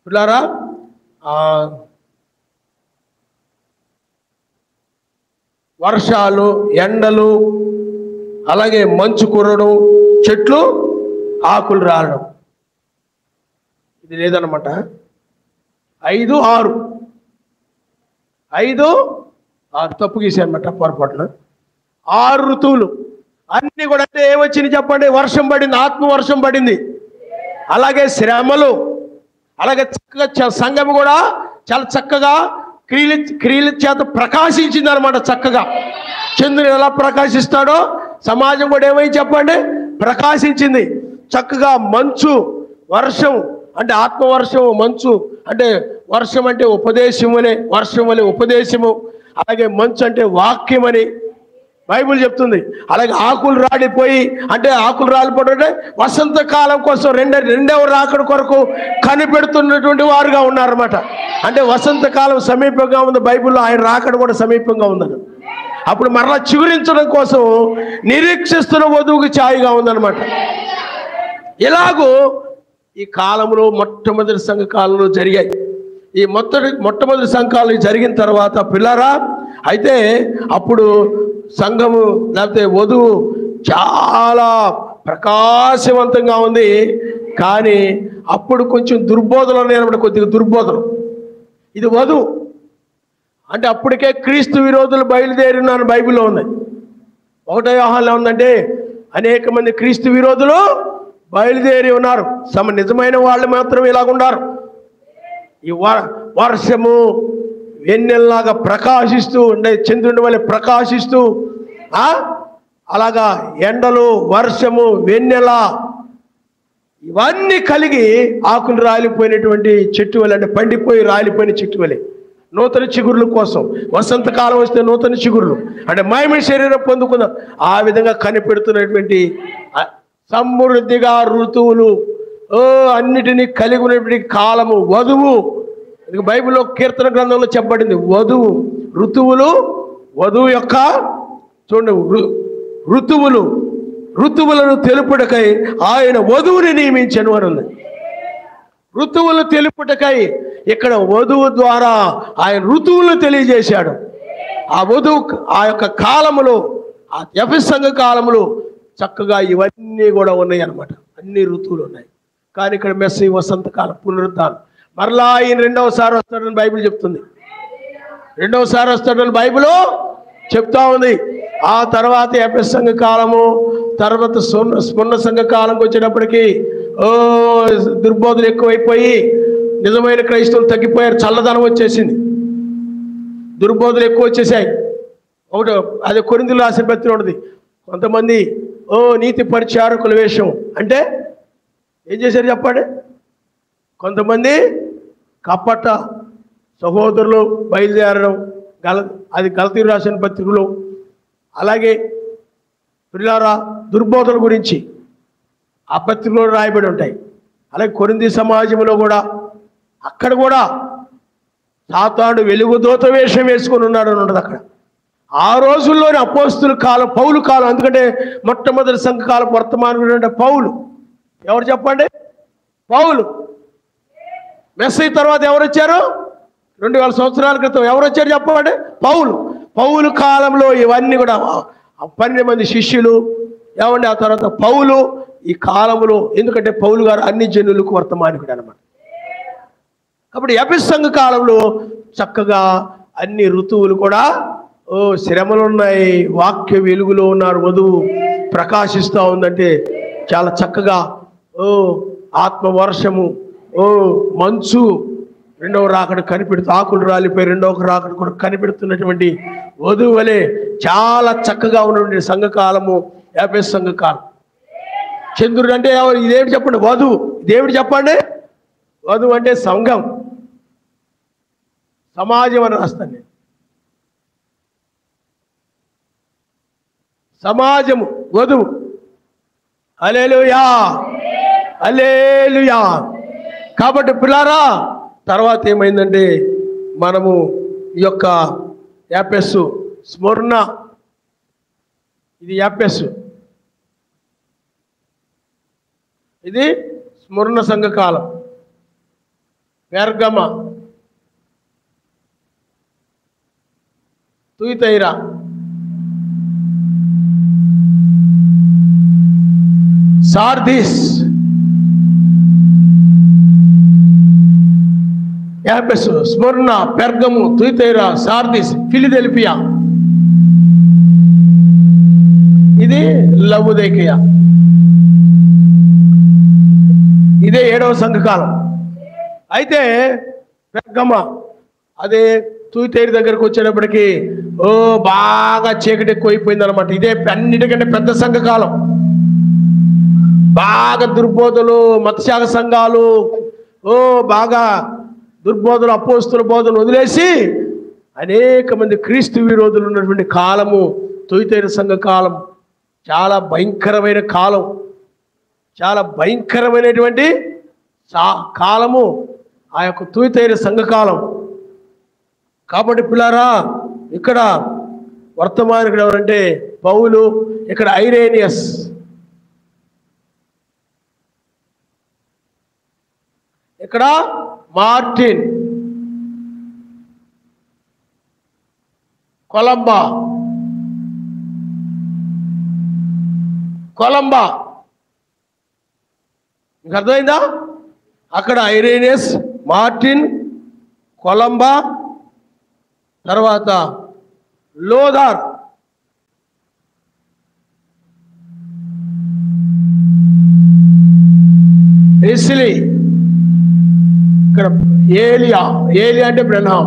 పిల్లారా, వర్షాలు, ఎండలు, అలాగే మంచు కురవడం, చెట్లు ఆకులు రాలడం, ఇది లేదన్నమాట. 5, 6 తప్పు గీసానమాట పొరపాటున. 6 ఋతువులు అన్ని కూడా అంటే ఏమొచ్చింది చెప్పండి? వర్షం పడింది, ఆత్మవర్షం పడింది. అలాగే శ్రమలు, అలాగే చక్కగా సంఘం కూడా చాలా చక్కగా క్రియల చేత ప్రకాశించింది అనమాట. చక్కగా చంద్రుడు ఎలా ప్రకాశిస్తాడో సమాజం కూడా ఏమైంది చెప్పండి? ప్రకాశించింది. చక్కగా మంచు, వర్షం అంటే ఆత్మవర్షం, మంచు అంటే వర్షం అంటే ఉపదేశం అనే, వర్షం వలె ఉపదేశము, అలాగే మంచు అంటే వాక్యం అని బైబిల్ చెప్తుంది. అలాగే ఆకులు రాలిపోయి అంటే ఆకులు రాలిపోవడం అంటే వసంతకాలం కోసం రెండవ రాకడ కొరకు కనిపెడుతున్నటువంటి వారుగా ఉన్నారన్నమాట. అంటే వసంతకాలం సమీపంగా ఉంది, బైబిల్లో ఆయన రాకడ కూడా సమీపంగా ఉందని. అప్పుడు మరలా చిగురించడం కోసం నిరీక్షిస్తున్న వధువుకి ఛాయగా ఉందన్నమాట. ఇలాగూ ఈ కాలంలో మొట్టమొదటి సంఘ కాలంలో జరిగాయి. ఈ మొట్టమొదటి సంఘాలు జరిగిన తర్వాత పిల్లరా, అయితే అప్పుడు సంఘము లేకపోతే వధువు చాలా ప్రకాశవంతంగా ఉంది. కానీ అప్పుడు కొంచెం దుర్బోధనలు అనేటువంటి కొద్దిగా దుర్బోధన. ఇది వధువు అంటే అప్పటికే క్రీస్తు విరోధులు బయలుదేరినారు బైబిల్లో ఉంది. 1వ యోహానులో ఉందంటే అనేక మంది క్రీస్తు విరోధులు బయలుదేరి ఉన్నారు. నిజమైన వాళ్ళు మాత్రం ఇలాగున్నారు. ఈ వర్షము వెన్నెల్లాగా ప్రకాశిస్తూ అంటే చంద్రుని వలె ప్రకాశిస్తూ, అలాగా ఎండలు, వర్షము, వెన్నెల ఇవన్నీ కలిగి ఆకులు రాలిపోయినటువంటి చెట్టు వలె, అంటే పండిపోయి రాలిపోయిన చెట్టు వలె నూతన చిగురుల కోసం. వసంతకాలం వస్తే నూతన చిగురులు అంటే మహిమ శరీరం పొందుకుందాం. ఆ విధంగా కనిపెడుతున్నటువంటి సమృద్ధిగా ఋతువులు అన్నిటినీ కలిగి ఉన్నటువంటి కాలము వధువు. బైబిల్లో కీర్తన గ్రంథంలో చెప్పబడింది వధువు, ఋతువులు, వధువు యొక్క చూడండి ఋతువులను తెలుపుటకై ఆయన వధువుని నియమించను అని ఉంది. ఋతువులు తెలుపుటకై ఇక్కడ వధువు ద్వారా ఆయన ఋతువులను తెలియజేశాడు. ఆ వధువు ఆ యొక్క కాలములో, ఆ ఎఫెసు సంఘ కాలములో చక్కగా ఇవన్నీ కూడా ఉన్నాయి అన్నమాట. అన్ని ఋతువులు ఉన్నాయి. కానీ ఇక్కడ మెస్సీ వసంతకాలం, పునరుద్ధానం, మరలా ఆయన రెండవసారి వస్తాడని బైబిల్ చెప్తుంది. రెండవసారి వస్తాడని బైబిల్ చెప్తా ఉంది. ఆ తర్వాత ఎఫెసు సంఘ కాలము, తర్వాత స్మరణ సంఘ కాలంకి వచ్చేటప్పటికి దుర్బోధలు ఎక్కువైపోయి నిజమైన క్రైస్తవులు తగ్గిపోయారు. చల్లదనం వచ్చేసింది, దుర్బోధలు ఎక్కువ వచ్చేసాయి. ఒకటి అదే కొరింథీయులకు రాసిన పత్రిక ఉంటుంది. కొంతమంది నీతి పరిచారకుల వేషం అంటే ఏం చేశారు చెప్పండి? కొంతమంది కపట సహోదరులు బయలుదేరడం, అది గలతీయులకు రాసిన పత్రికలో. అలాగే ప్రియులారా, దుర్బోధల గురించి ఆ పత్రికలో రాయబడి ఉంటాయి. అలాగే కొరింథీ సమాజంలో కూడా, అక్కడ కూడా సాతాను వెలుగుదూత వేషం వేసుకొని ఉన్నాడు అని ఉంటుంది అక్కడ. ఆ రోజుల్లోనే అపోస్తుల కాలం, పౌలు కాలం. ఎందుకంటే మొట్టమొదటి సంఘకాలం వర్తమానం అంటే పౌలు. ఎవరు చెప్పండి? పౌలు. మెస్సీ తర్వాత ఎవరు వచ్చారు? 2000 సంవత్సరాల క్రితం ఎవరు వచ్చారు చెప్పండి? పౌలు. పౌలు కాలంలో ఇవన్నీ కూడా 12 మంది శిష్యులు ఏమండి. ఆ తర్వాత పౌలు ఈ కాలంలో, ఎందుకంటే పౌలు గారు అన్ని జనులకు వర్తమానికుడు అనమాట. కాబట్టి ఎఫెసు సంఘ కాలంలో చక్కగా అన్ని ఋతువులు కూడా శ్రమలు ఉన్నాయి, వాక్య వెలుగులో ఉన్నారు, వధువు ప్రకాశిస్తూ ఉందంటే చాలా చక్కగా ఆత్మవర్షము, మంచు, రెండవ రాకడ కనిపెడుతూ, ఆకులు రాలిపోయి రెండవ రాకడ కూడా కనిపెడుతున్నటువంటి వధువు వలె చాలా చక్కగా ఉన్నటువంటి సంఘకాలము ఎఫెసు సంఘకాలం. చంద్రుడు అంటే ఎవరు? ఇదేమిటి చెప్పండి? వధువు. ఇదేమిటి చెప్పండి? వధువు అంటే సంఘం, సమాజం అని రాస్తాను నేను. సమాజము, వధువు. హల్లెలూయా, హల్లెలూయా. కాబట్టి పిల్లారా, తర్వాత ఏమైందంటే మనము ఈ యొక్క యాపెస్, స్మరణ, ఇది యాపెస్, ఇది స్మరణ సంఘకాలం. పెర్గమ, తుయితైరా, సార్దీస్, యాపెస్, స్మరణ, పెర్గము, తుయితైరా, సార్దీస్, ఫిలదెల్ఫియా, ఇది లవోదికయ. ఇదే 7వ సంఘకాలం. అయితే పెర్గమ, అదే తుయితైరు దగ్గరకు వచ్చేటప్పటికి బాగా చీకటి ఎక్కువైపోయింది అనమాట. ఇదే అన్నిటికంటే పెద్ద సంఘకాలం. బాగా దుర్బోధలు, మత్స్యాగ సంఘాలు, బాగా దుర్బోధలు, అపోస్తుల బోధలు వదిలేసి అనేక మంది క్రీస్తు విరోధులు ఉన్నటువంటి కాలము తుయితైరు సంఘ కాలం. చాలా భయంకరమైన కాలం, చాలా భయంకరమైనటువంటి కాలము ఆ యొక్క తుయితైరు సంఘకాలం. కాబట్టి పిల్లారా, ఇక్కడ వర్తమానికుడు ఎవరంటే పౌలు, ఇక్కడ ఐరేనియస్, ఇక్కడ మార్టిన్, కొలంబా, మీకు అర్థమైందా? అక్కడ ఐరేనియస్, మార్టిన్, కొలంబా, తర్వాత లోదార్, వెస్లీ, ఇక్కడ ఏలియా అంటే బ్రహ్నాం.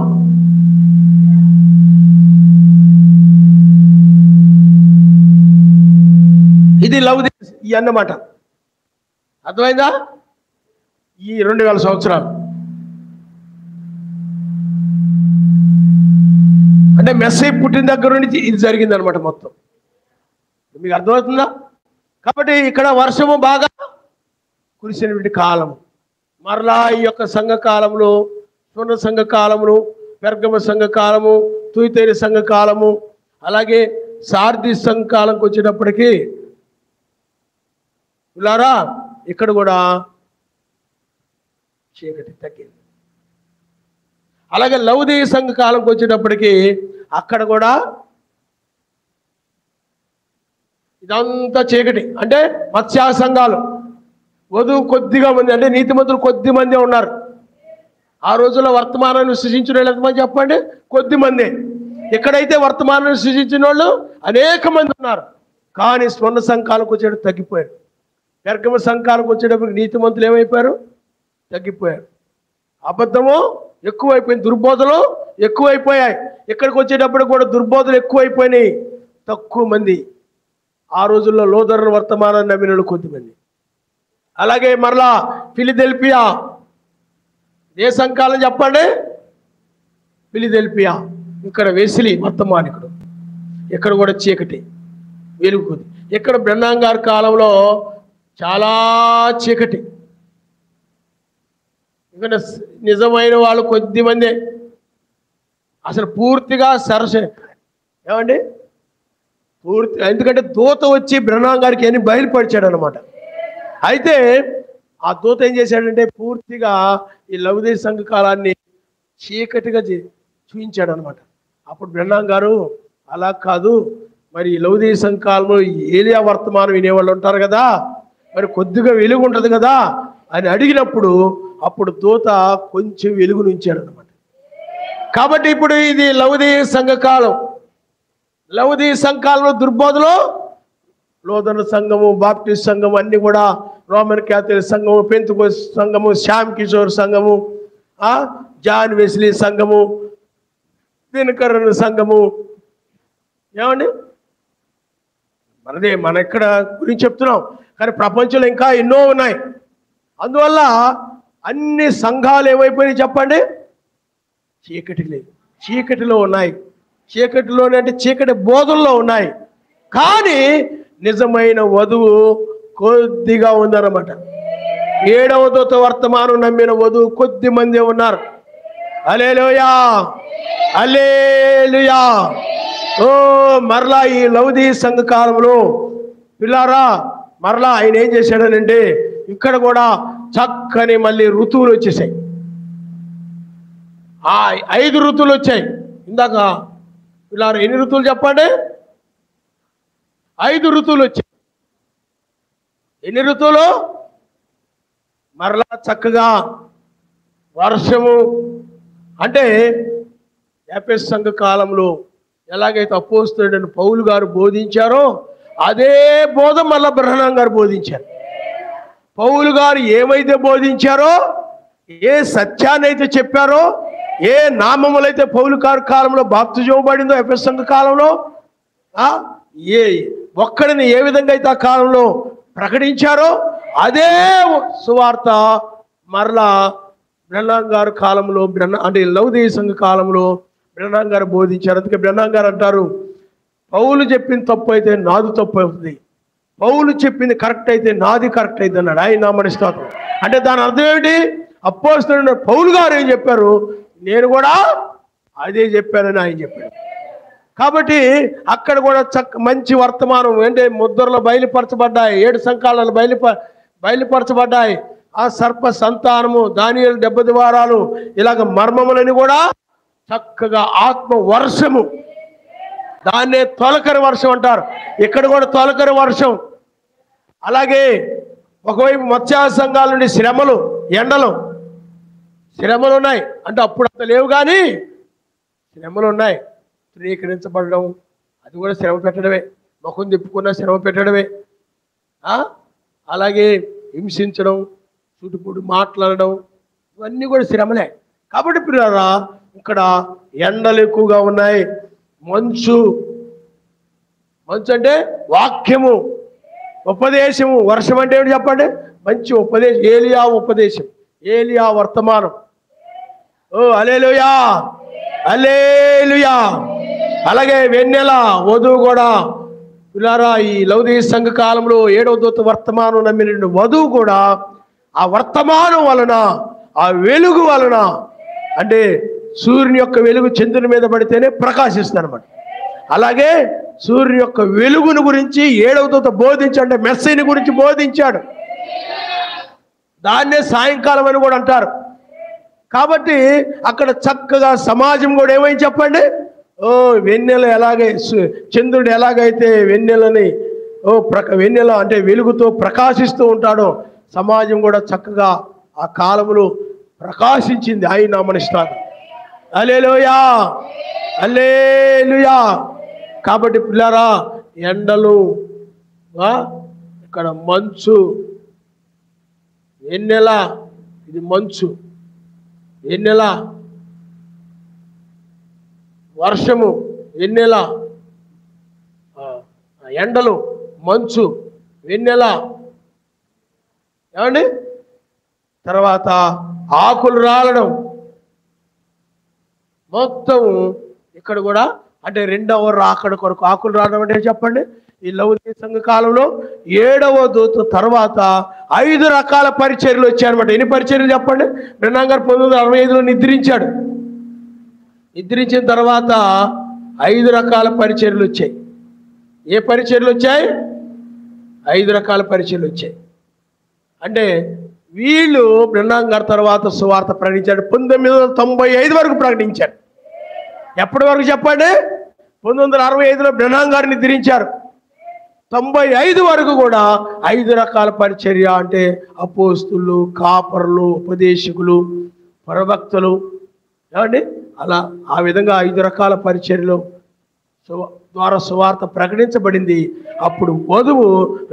ఇది లవోదికయ ఈ అన్నమాట. అర్థమైందా? ఈ 2000 సంవత్సరాలు అంటే మెస్సీ పుట్టిన దగ్గర నుంచి ఇది జరిగింది అనమాట మొత్తం. మీకు అర్థమవుతుందా? కాబట్టి ఇక్కడ వర్షము బాగా కురిసినటువంటి కాలం. మరలా ఈ యొక్క సంఘకాలంలో, స్వర్ణ సంఘకాలమును, పెర్గమ సంఘకాలము, తుయితైరు సంఘకాలము, అలాగే సార్దీస్ సంఘకాలంకి వచ్చేటప్పటికి పిల్లారా ఇక్కడ కూడా చీకటి తగ్గింది. అలాగే లవోదికయ సంఘకాలంకి వచ్చేటప్పటికి అక్కడ కూడా ఇదంతా చీకటి. అంటే మత్స్యా సంఘాలు, వధువు కొద్దిగా మంది, అంటే నీతిమంతులు కొద్ది మందే ఉన్నారు. ఆ రోజుల్లో వర్తమానాన్ని సృష్టించిన వాళ్ళు ఎంతమంది చెప్పండి? కొద్ది మంది. ఎక్కడైతే వర్తమానాన్ని సృష్టించిన వాళ్ళు అనేక మంది ఉన్నారు. కానీ స్వర్ణ సంఘాలకు వచ్చేటప్పుడు తగ్గిపోయారు. పెర్గమ సంఘాలకు వచ్చేటప్పుడు నీతిమంతులు ఏమైపోయారు? తగ్గిపోయారు. అబద్ధము ఎక్కువైపోయింది, దుర్బోధలు ఎక్కువైపోయాయి. ఇక్కడికి వచ్చేటప్పుడు కూడా దుర్బోధలు ఎక్కువైపోయినాయి, తక్కువ మంది. ఆ రోజుల్లో లోదర్ వర్తమానాన్ని నమ్మిన కొద్దిమంది. అలాగే మరలా ఫిలదెల్ఫియా, ఏ సంఘకాలం చెప్పండి? ఫిలదెల్ఫియా. ఇక్కడ వెస్లీ వర్తమానికుడు. ఇక్కడ కూడా చీకటి, వెలుగు. ఇక్కడ బ్రహ్నాం గారి కాలంలో చాలా చీకటి. ఇక్కడ నిజమైన వాళ్ళు కొద్ది మందే, అసలు పూర్తిగా ఏమండి పూర్తి. ఎందుకంటే దూత వచ్చి బ్రహ్నాం గారికి అని బయలుపరిచాడు అనమాట. అయితే ఆ దూత ఏం చేశాడంటే పూర్తిగా ఈ లవోదికయ సంఘకాలాన్ని చీకటిగా చూపించాడు అనమాట. అప్పుడు బ్రహ్నాం గారు అలా కాదు, మరి లవోదికయ సంఘకాలంలో ఏలియా వర్తమానం వినేవాళ్ళు ఉంటారు కదా, మరి కొద్దిగా వెలుగు ఉంటుంది కదా అని అడిగినప్పుడు అప్పుడు దూత కొంచెం వెలుగు నుంచాడు అనమాట. కాబట్టి ఇప్పుడు ఇది లవోదికయ సంఘకాలం. లవోదికయ సంఘకాలంలో దుర్బోధలు, లోదన సంఘము, బాప్టిస్ట్ సంఘము, అన్ని కూడా రోమన్ క్యాథలిక్ సంఘము, పెంతెకోస్తు సంఘము, శ్యామ్ కిషోర్ సంఘము, జాన్ వెస్లీ సంఘము, దినకరన్ సంఘము, ఏమండి మన ఇక్కడ గురించి చెప్తున్నాం, కానీ ప్రపంచంలో ఇంకా ఎన్నో ఉన్నాయి. అందువల్ల అన్ని సంఘాలు ఏమైపోయినాయి చెప్పండి? చీకటిలో ఉన్నాయి. చీకటిలోనే అంటే చీకటి బోధల్లో ఉన్నాయి. కానీ నిజమైన వధువు కొద్దిగా ఉందన్నమాట. 7వ దూత వర్తమానం నమ్మిన వధువు కొద్ది మంది ఉన్నారు. హల్లెలూయా, హల్లెలూయా. ఓ మరలా ఈ లౌదీ సంఘ కాలంలో పిల్లారా, మరలా ఆయన ఏం చేశాడనంటే ఇక్కడ కూడా చక్కని మళ్ళీ ఋతువులు వచ్చేసాయి. 5 ఋతువులు వచ్చాయి. ఇందాక పిల్లారా ఎన్ని ఋతువులు చెప్పండి? 5 ఋతువులు వచ్చాయి. ఎన్ని ఋతువులు? మరలా చక్కగా వర్షము. అంటే ఎఫెసు సంఘ కాలంలో ఎలాగైతే అపోస్తలుడైన పౌలు గారు బోధించారో అదే బోధ మళ్ళా బ్రహ్మం గారు బోధించారు. పౌలు గారు ఏమైతే బోధించారో, ఏ సత్యాన్ని అయితే చెప్పారో, ఏ నామములైతే పౌలు గారి కాలంలో బాప్తిజం ఇవ్వబడిందో ఎఫెసు సంఘ కాలంలో, ఏ ఒక్కడిని ఏ విధంగా అయితే ఆ కాలంలో ప్రకటించారో అదే సువార్త మరలా బ్రహ్మం గారి కాలంలో అంటే లౌదీ సంఘ కాలంలో బ్రహ్మం గారు బోధించారు. అందుకే బ్రహ్మం గారు అంటారు, పౌలు చెప్పింది తప్పు అయితే నాది తప్పు అవుతుంది, పౌలు చెప్పింది కరెక్ట్ అయితే నాది కరెక్ట్ అయితే అన్నాడు. ఆయన నామని స్తోత్రం. అంటే దాని అర్థం ఏమిటి? అపోస్తలుడైన పౌలు గారు ఏం చెప్పారు, నేను కూడా అదే చెప్పానని ఆయన చెప్పాడు. కాబట్టి అక్కడ కూడా మంచి వర్తమానం అంటే ముద్రలు బయలుపరచబడ్డాయి. 7 సంకాలాలు బయలుపరచబడ్డాయి. ఆ సర్ప సంతానము, దానియేలు 70 ద్వారాలు, ఇలాగ మర్మములని కూడా చక్కగా ఆత్మ వర్షము, దాన్నే తొలకరి వర్షం అంటారు. ఇక్కడ కూడా తొలకరి వర్షం. అలాగే ఒకవైపు మత్స్య సంఘాల నుండి శ్రమలు, ఎండలు, శ్రమలు ఉన్నాయి. అంటే అప్పుడు అంత లేవు కానీ శ్రమలు ఉన్నాయి. ధృవీకరించబడడం అది కూడా శ్రమ పెట్టడమే, ముఖం తిప్పుకున్న శ్రమ పెట్టడమే. అలాగే హింసించడం, చుట్టుపుడు మాట్లాడడం, ఇవన్నీ కూడా శ్రమలే. కాబట్టి పిల్లరా ఇక్కడ ఎండలు ఎక్కువగా ఉన్నాయి. మంచు అంటే వాక్యము, ఉపదేశము. వర్షం అంటే ఏమిటి చెప్పండి? మంచి ఉపదేశం. ఏలియా ఉపదేశం, ఏలియా వర్తమానం. ఓ హల్లెలూయా, హల్లెలూయా. అలాగే వెన్నెల వధువు కూడా పిల్లారా ఈ లౌదీ సంఘ కాలంలో 7వ దూత వర్తమానం నమ్మిన వధువు కూడా ఆ వర్తమానం వలన, ఆ వెలుగు వలన, అంటే సూర్యుని యొక్క వెలుగు చంద్రుని మీద పడితేనే ప్రకాశిస్తుంది అనమాట. అలాగే సూర్యుని యొక్క వెలుగును గురించి 7వ దూత బోధించాడు, మెస్సీని గురించి బోధించాడు. దాన్నే సాయంకాలం అని కూడా అంటారు. కాబట్టి అక్కడ చక్కగా సమాజం కూడా ఏమైంది చెప్పండి? వెన్నెల ఎలాగై చంద్రుడు ఎలాగైతే వెన్నెలని వెన్నెల అంటే వెలుగుతో ప్రకాశిస్తూ ఉంటాడో సమాజం కూడా చక్కగా ఆ కాలంలో ప్రకాశించింది. ఆయన నామనిస్తారు. హల్లెలూయా, హల్లెలూయా. కాబట్టి పిల్లారా ఎండలు, ఇక్కడ మంచు, వెన్నెల, ఇది మంచు, వెన్నెల, వర్షము, వెన్నెల, ఎండలు, మంచు, వెన్నెల, ఏమండి? తర్వాత ఆకులు రాలడం, మొత్తం ఇక్కడ కూడా అంటే 2వ రాకడ కొరకు ఆకులు రావడం అంటే చెప్పండి. ఈ లౌదీ సంఘ కాలంలో 7వ దూత తర్వాత 5 రకాల పరిచర్యలు వచ్చాయన్నమాట. ఎన్ని పరిచర్యలు చెప్పండి? బ్రహ్మం గారు 1965లో నిద్రించాడు. నిద్రించిన తర్వాత 5 రకాల పరిచర్యలు వచ్చాయి. ఏ పరిచర్యలు వచ్చాయి? 5 రకాల పరిచర్యలు వచ్చాయి. అంటే వీళ్ళు బ్రహ్మం గారి తర్వాత సువార్త ప్రకటించాడు. 1995 వరకు ప్రకటించాడు. ఎప్పటి వరకు చెప్పండి? 1965లో బ్రహ్మం గారు నిద్రించారు. 95 వరకు కూడా 5 రకాల పరిచర్య, అంటే అపోస్తులు, కాపరులు, ఉపదేశకులు, ప్రవక్తలు, ఏమండి అలా ఆ విధంగా 5 రకాల పరిచర్యలు ద్వారా సువార్త ప్రకటించబడింది. అప్పుడు వధువు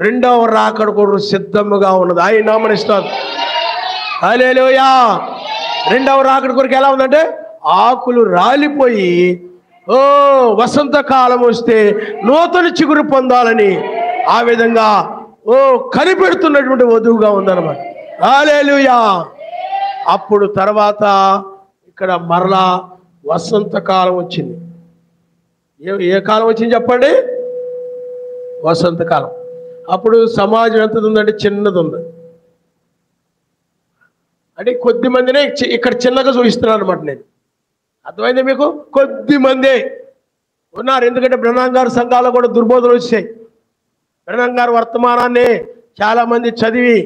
2వ రాకడ కొరకు సిద్ధముగా ఉన్నది. ఆయన నామనిస్తారు. హల్లెలూయా. 2వ రాకడ కొరకు ఎలా ఉందంటే ఆకులు రాలిపోయి వసంతకాలం వస్తే నూతన చిగురు పొందాలని ఆ విధంగా కనిపెడుతున్నటువంటి వధువుగా ఉందన్నమాట. హల్లెలూయా. అప్పుడు తర్వాత ఇక్కడ మరలా వసంతకాలం వచ్చింది. ఏ కాలం వచ్చింది చెప్పండి? వసంతకాలం. అప్పుడు సమాజం ఎంతది ఉందంటే చిన్నది ఉంది. అంటే కొద్ది మందినే ఇక్కడ చిన్నగా చూపిస్తున్నాను అనమాట. నేను అర్థమైంది మీకు? కొద్ది మందే ఉన్నారు. ఎందుకంటే బ్రహ్నాం గారి సంఘాల్లో కూడా దుర్బోధనలు వచ్చాయి. బ్రహ్నాం గారి వర్తమానాన్ని చాలామంది చదివి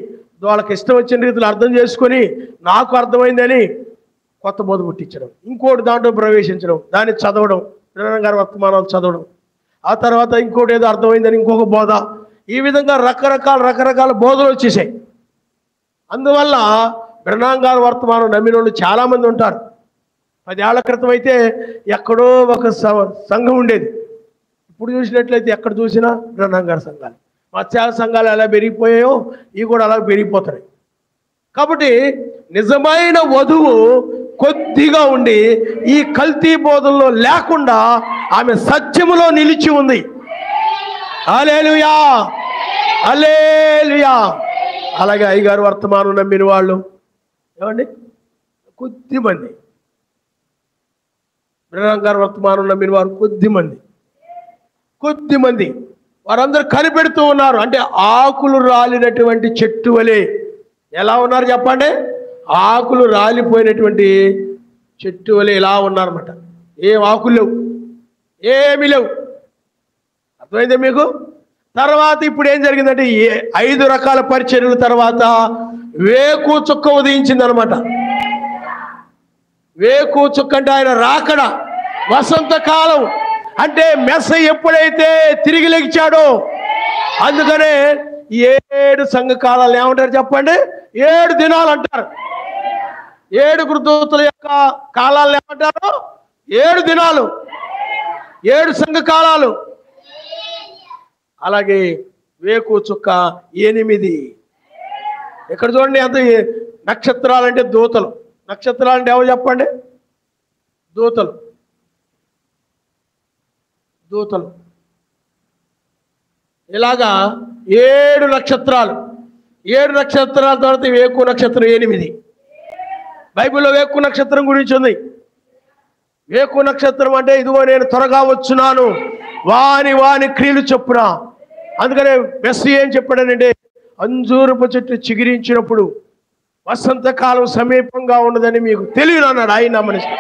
వాళ్ళకి ఇష్టం వచ్చిన రీతిలో అర్థం చేసుకొని నాకు అర్థమైందని కొత్త బోధ పుట్టించడం, ఇంకోటి దాంట్లో ప్రవేశించడం, దాన్ని చదవడం, బ్రహ్నాం గారి వర్తమానాలు చదవడం, ఆ తర్వాత ఇంకోటి ఏదో అర్థమైందని ఇంకొక బోధ, ఈ విధంగా రకరకాల బోధలు వచ్చేసాయి. అందువల్ల బ్రహ్నాం గారి వర్తమానం నమ్మిన వాళ్ళు చాలామంది ఉంటారు. 10 ఏళ్ల క్రితం అయితే ఎక్కడో ఒక సంఘం ఉండేది. ఇప్పుడు చూసినట్లయితే ఎక్కడ చూసినా బ్రహ్నాం గారి సంఘాలు, మత్స్యాల సంఘాలు ఎలా పెరిగిపోయాయో ఇవి కూడా అలా పెరిగిపోతున్నాయి. కాబట్టి నిజమైన వధువు కొద్దిగా ఉండి ఈ కల్తీ బోధనలో లేకుండా ఆమె సత్యములో నిలిచి ఉంది. హల్లెలూయా, హల్లెలూయా. అలాగే అయ్యగారు వర్తమానం నమ్మిన వాళ్ళు ఏమండి కొద్ది మంది, బ్రహ్నాం గారు వర్తమానం నమ్మిన వారు కొద్ది మంది వారందరూ కనిపెడుతూ ఉన్నారు. అంటే ఆకులు రాలినటువంటి చెట్టు వలె ఎలా ఉన్నారు చెప్పండి? ఆకులు రాలిపోయినటువంటి చెట్టు వలె ఇలా ఉన్నారన్నమాట. ఏం ఆకులు లేవు, ఏమీ లేవు. అర్థమైందే మీకు? తర్వాత ఇప్పుడు ఏం జరిగిందంటే 5 రకాల పరిచర్యల తర్వాత వేకు చుక్క ఉదయించింది అనమాట. వేకు చుక్క అంటే ఆయన రాకడ, వసంతకాలం. అంటే మెస్సయ్య ఎప్పుడైతే తిరిగి లెగిచాడో, అందుకనే 7 సంఘకాలాలు ఏమంటారు చెప్పండి? 7 దినాలు అంటారు. 7 దూతల యొక్క కాలాలను ఏమంటారు? 7 దినాలు, 7 సంఘకాలాలు. అలాగే వేకు చుక్క 8. ఇక్కడ చూడండి అంత నక్షత్రాలు అంటే దూతలు. నక్షత్రాలు అంటే ఎవరు చెప్పండి? దూతలు. ఇలాగా 7 నక్షత్రాలు. 7 నక్షత్రాల తర్వాత వేకు నక్షత్రం 8. బైబిల్లో వేకు నక్షత్రం గురించి ఉంది. వేకు నక్షత్రం అంటే ఇదిగో నేను త్వరగా వచ్చున్నాను, వాని క్రియలు చొప్పున. అందుకనే మెస్సీ ఏం చెప్పాడనంటే, అంజూరపు చెట్టు చిగురించినప్పుడు వసంతకాలం సమీపంగా ఉన్నదని మీకు తెలియదు అన్నాడు ఆయన మనిషి.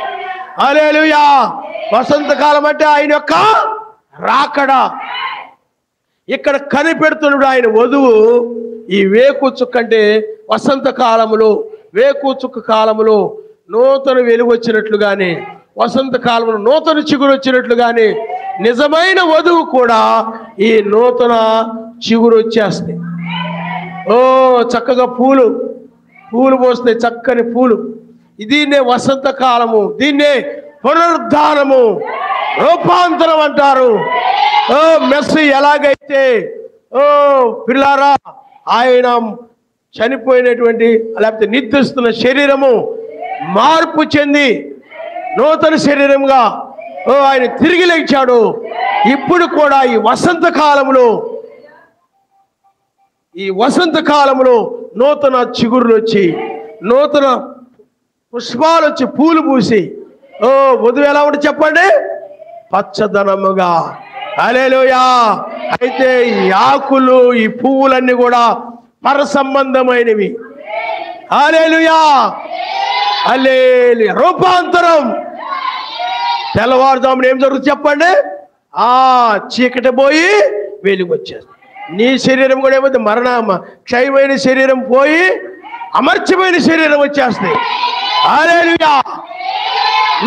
హల్లెలూయా. వసంతకాలం అంటే ఆయన యొక్క రాకడ. ఇక్కడ కనిపెడుతున్నాడు ఆయన వధువు. ఈ వేకు చుక్క అంటే వసంతకాలములో, వేకు చుక్క కాలములో నూతన వెలుగు వచ్చినట్లుగానే, వసంతకాలంలో నూతన చిగురు వచ్చినట్లుగానే నిజమైన వధువు కూడా ఈ నూతన చిగురు వచ్చేస్తాయి. చక్కగా పూలు పోస్తాయి, చక్కని పూలు. దీన్నే వసంతకాలము, దీన్నే పునరుద్ధానము, రూపాంతరం అంటారు. మెస్సీ ఎలాగైతే పిల్లారా ఆయన చనిపోయినటువంటి లేకపోతే నిద్రిస్తున్న శరీరము మార్పు చెంది నూతన శరీరంగా ఆయన తిరిగి లేచాడు. ఇప్పుడు కూడా ఈ వసంత కాలంలో నూతన చిగురులు వచ్చి, నూతన పుష్పాలు వచ్చి, పూలు పూసి వధువు ఎలా ఉంటుంది చెప్పండి? పచ్చదనముగా. హల్లెలూయా. అయితే ఈ ఆకులు, ఈ పువ్వులన్నీ కూడా పర సంబంధమైనవి. హల్లెలూయా, హల్లెలూయా. రూపాంతరం. తెల్లవారుజామున ఏం జరుగుతుంది చెప్పండి? చీకటి పోయి వెలుగు వచ్చేస్తుంది. నీ శరీరం కూడా ఏమైతే క్షయమైన శరీరం పోయి అమర్చమైన శరీరం వచ్చేస్తుంది. హల్లెలూయా.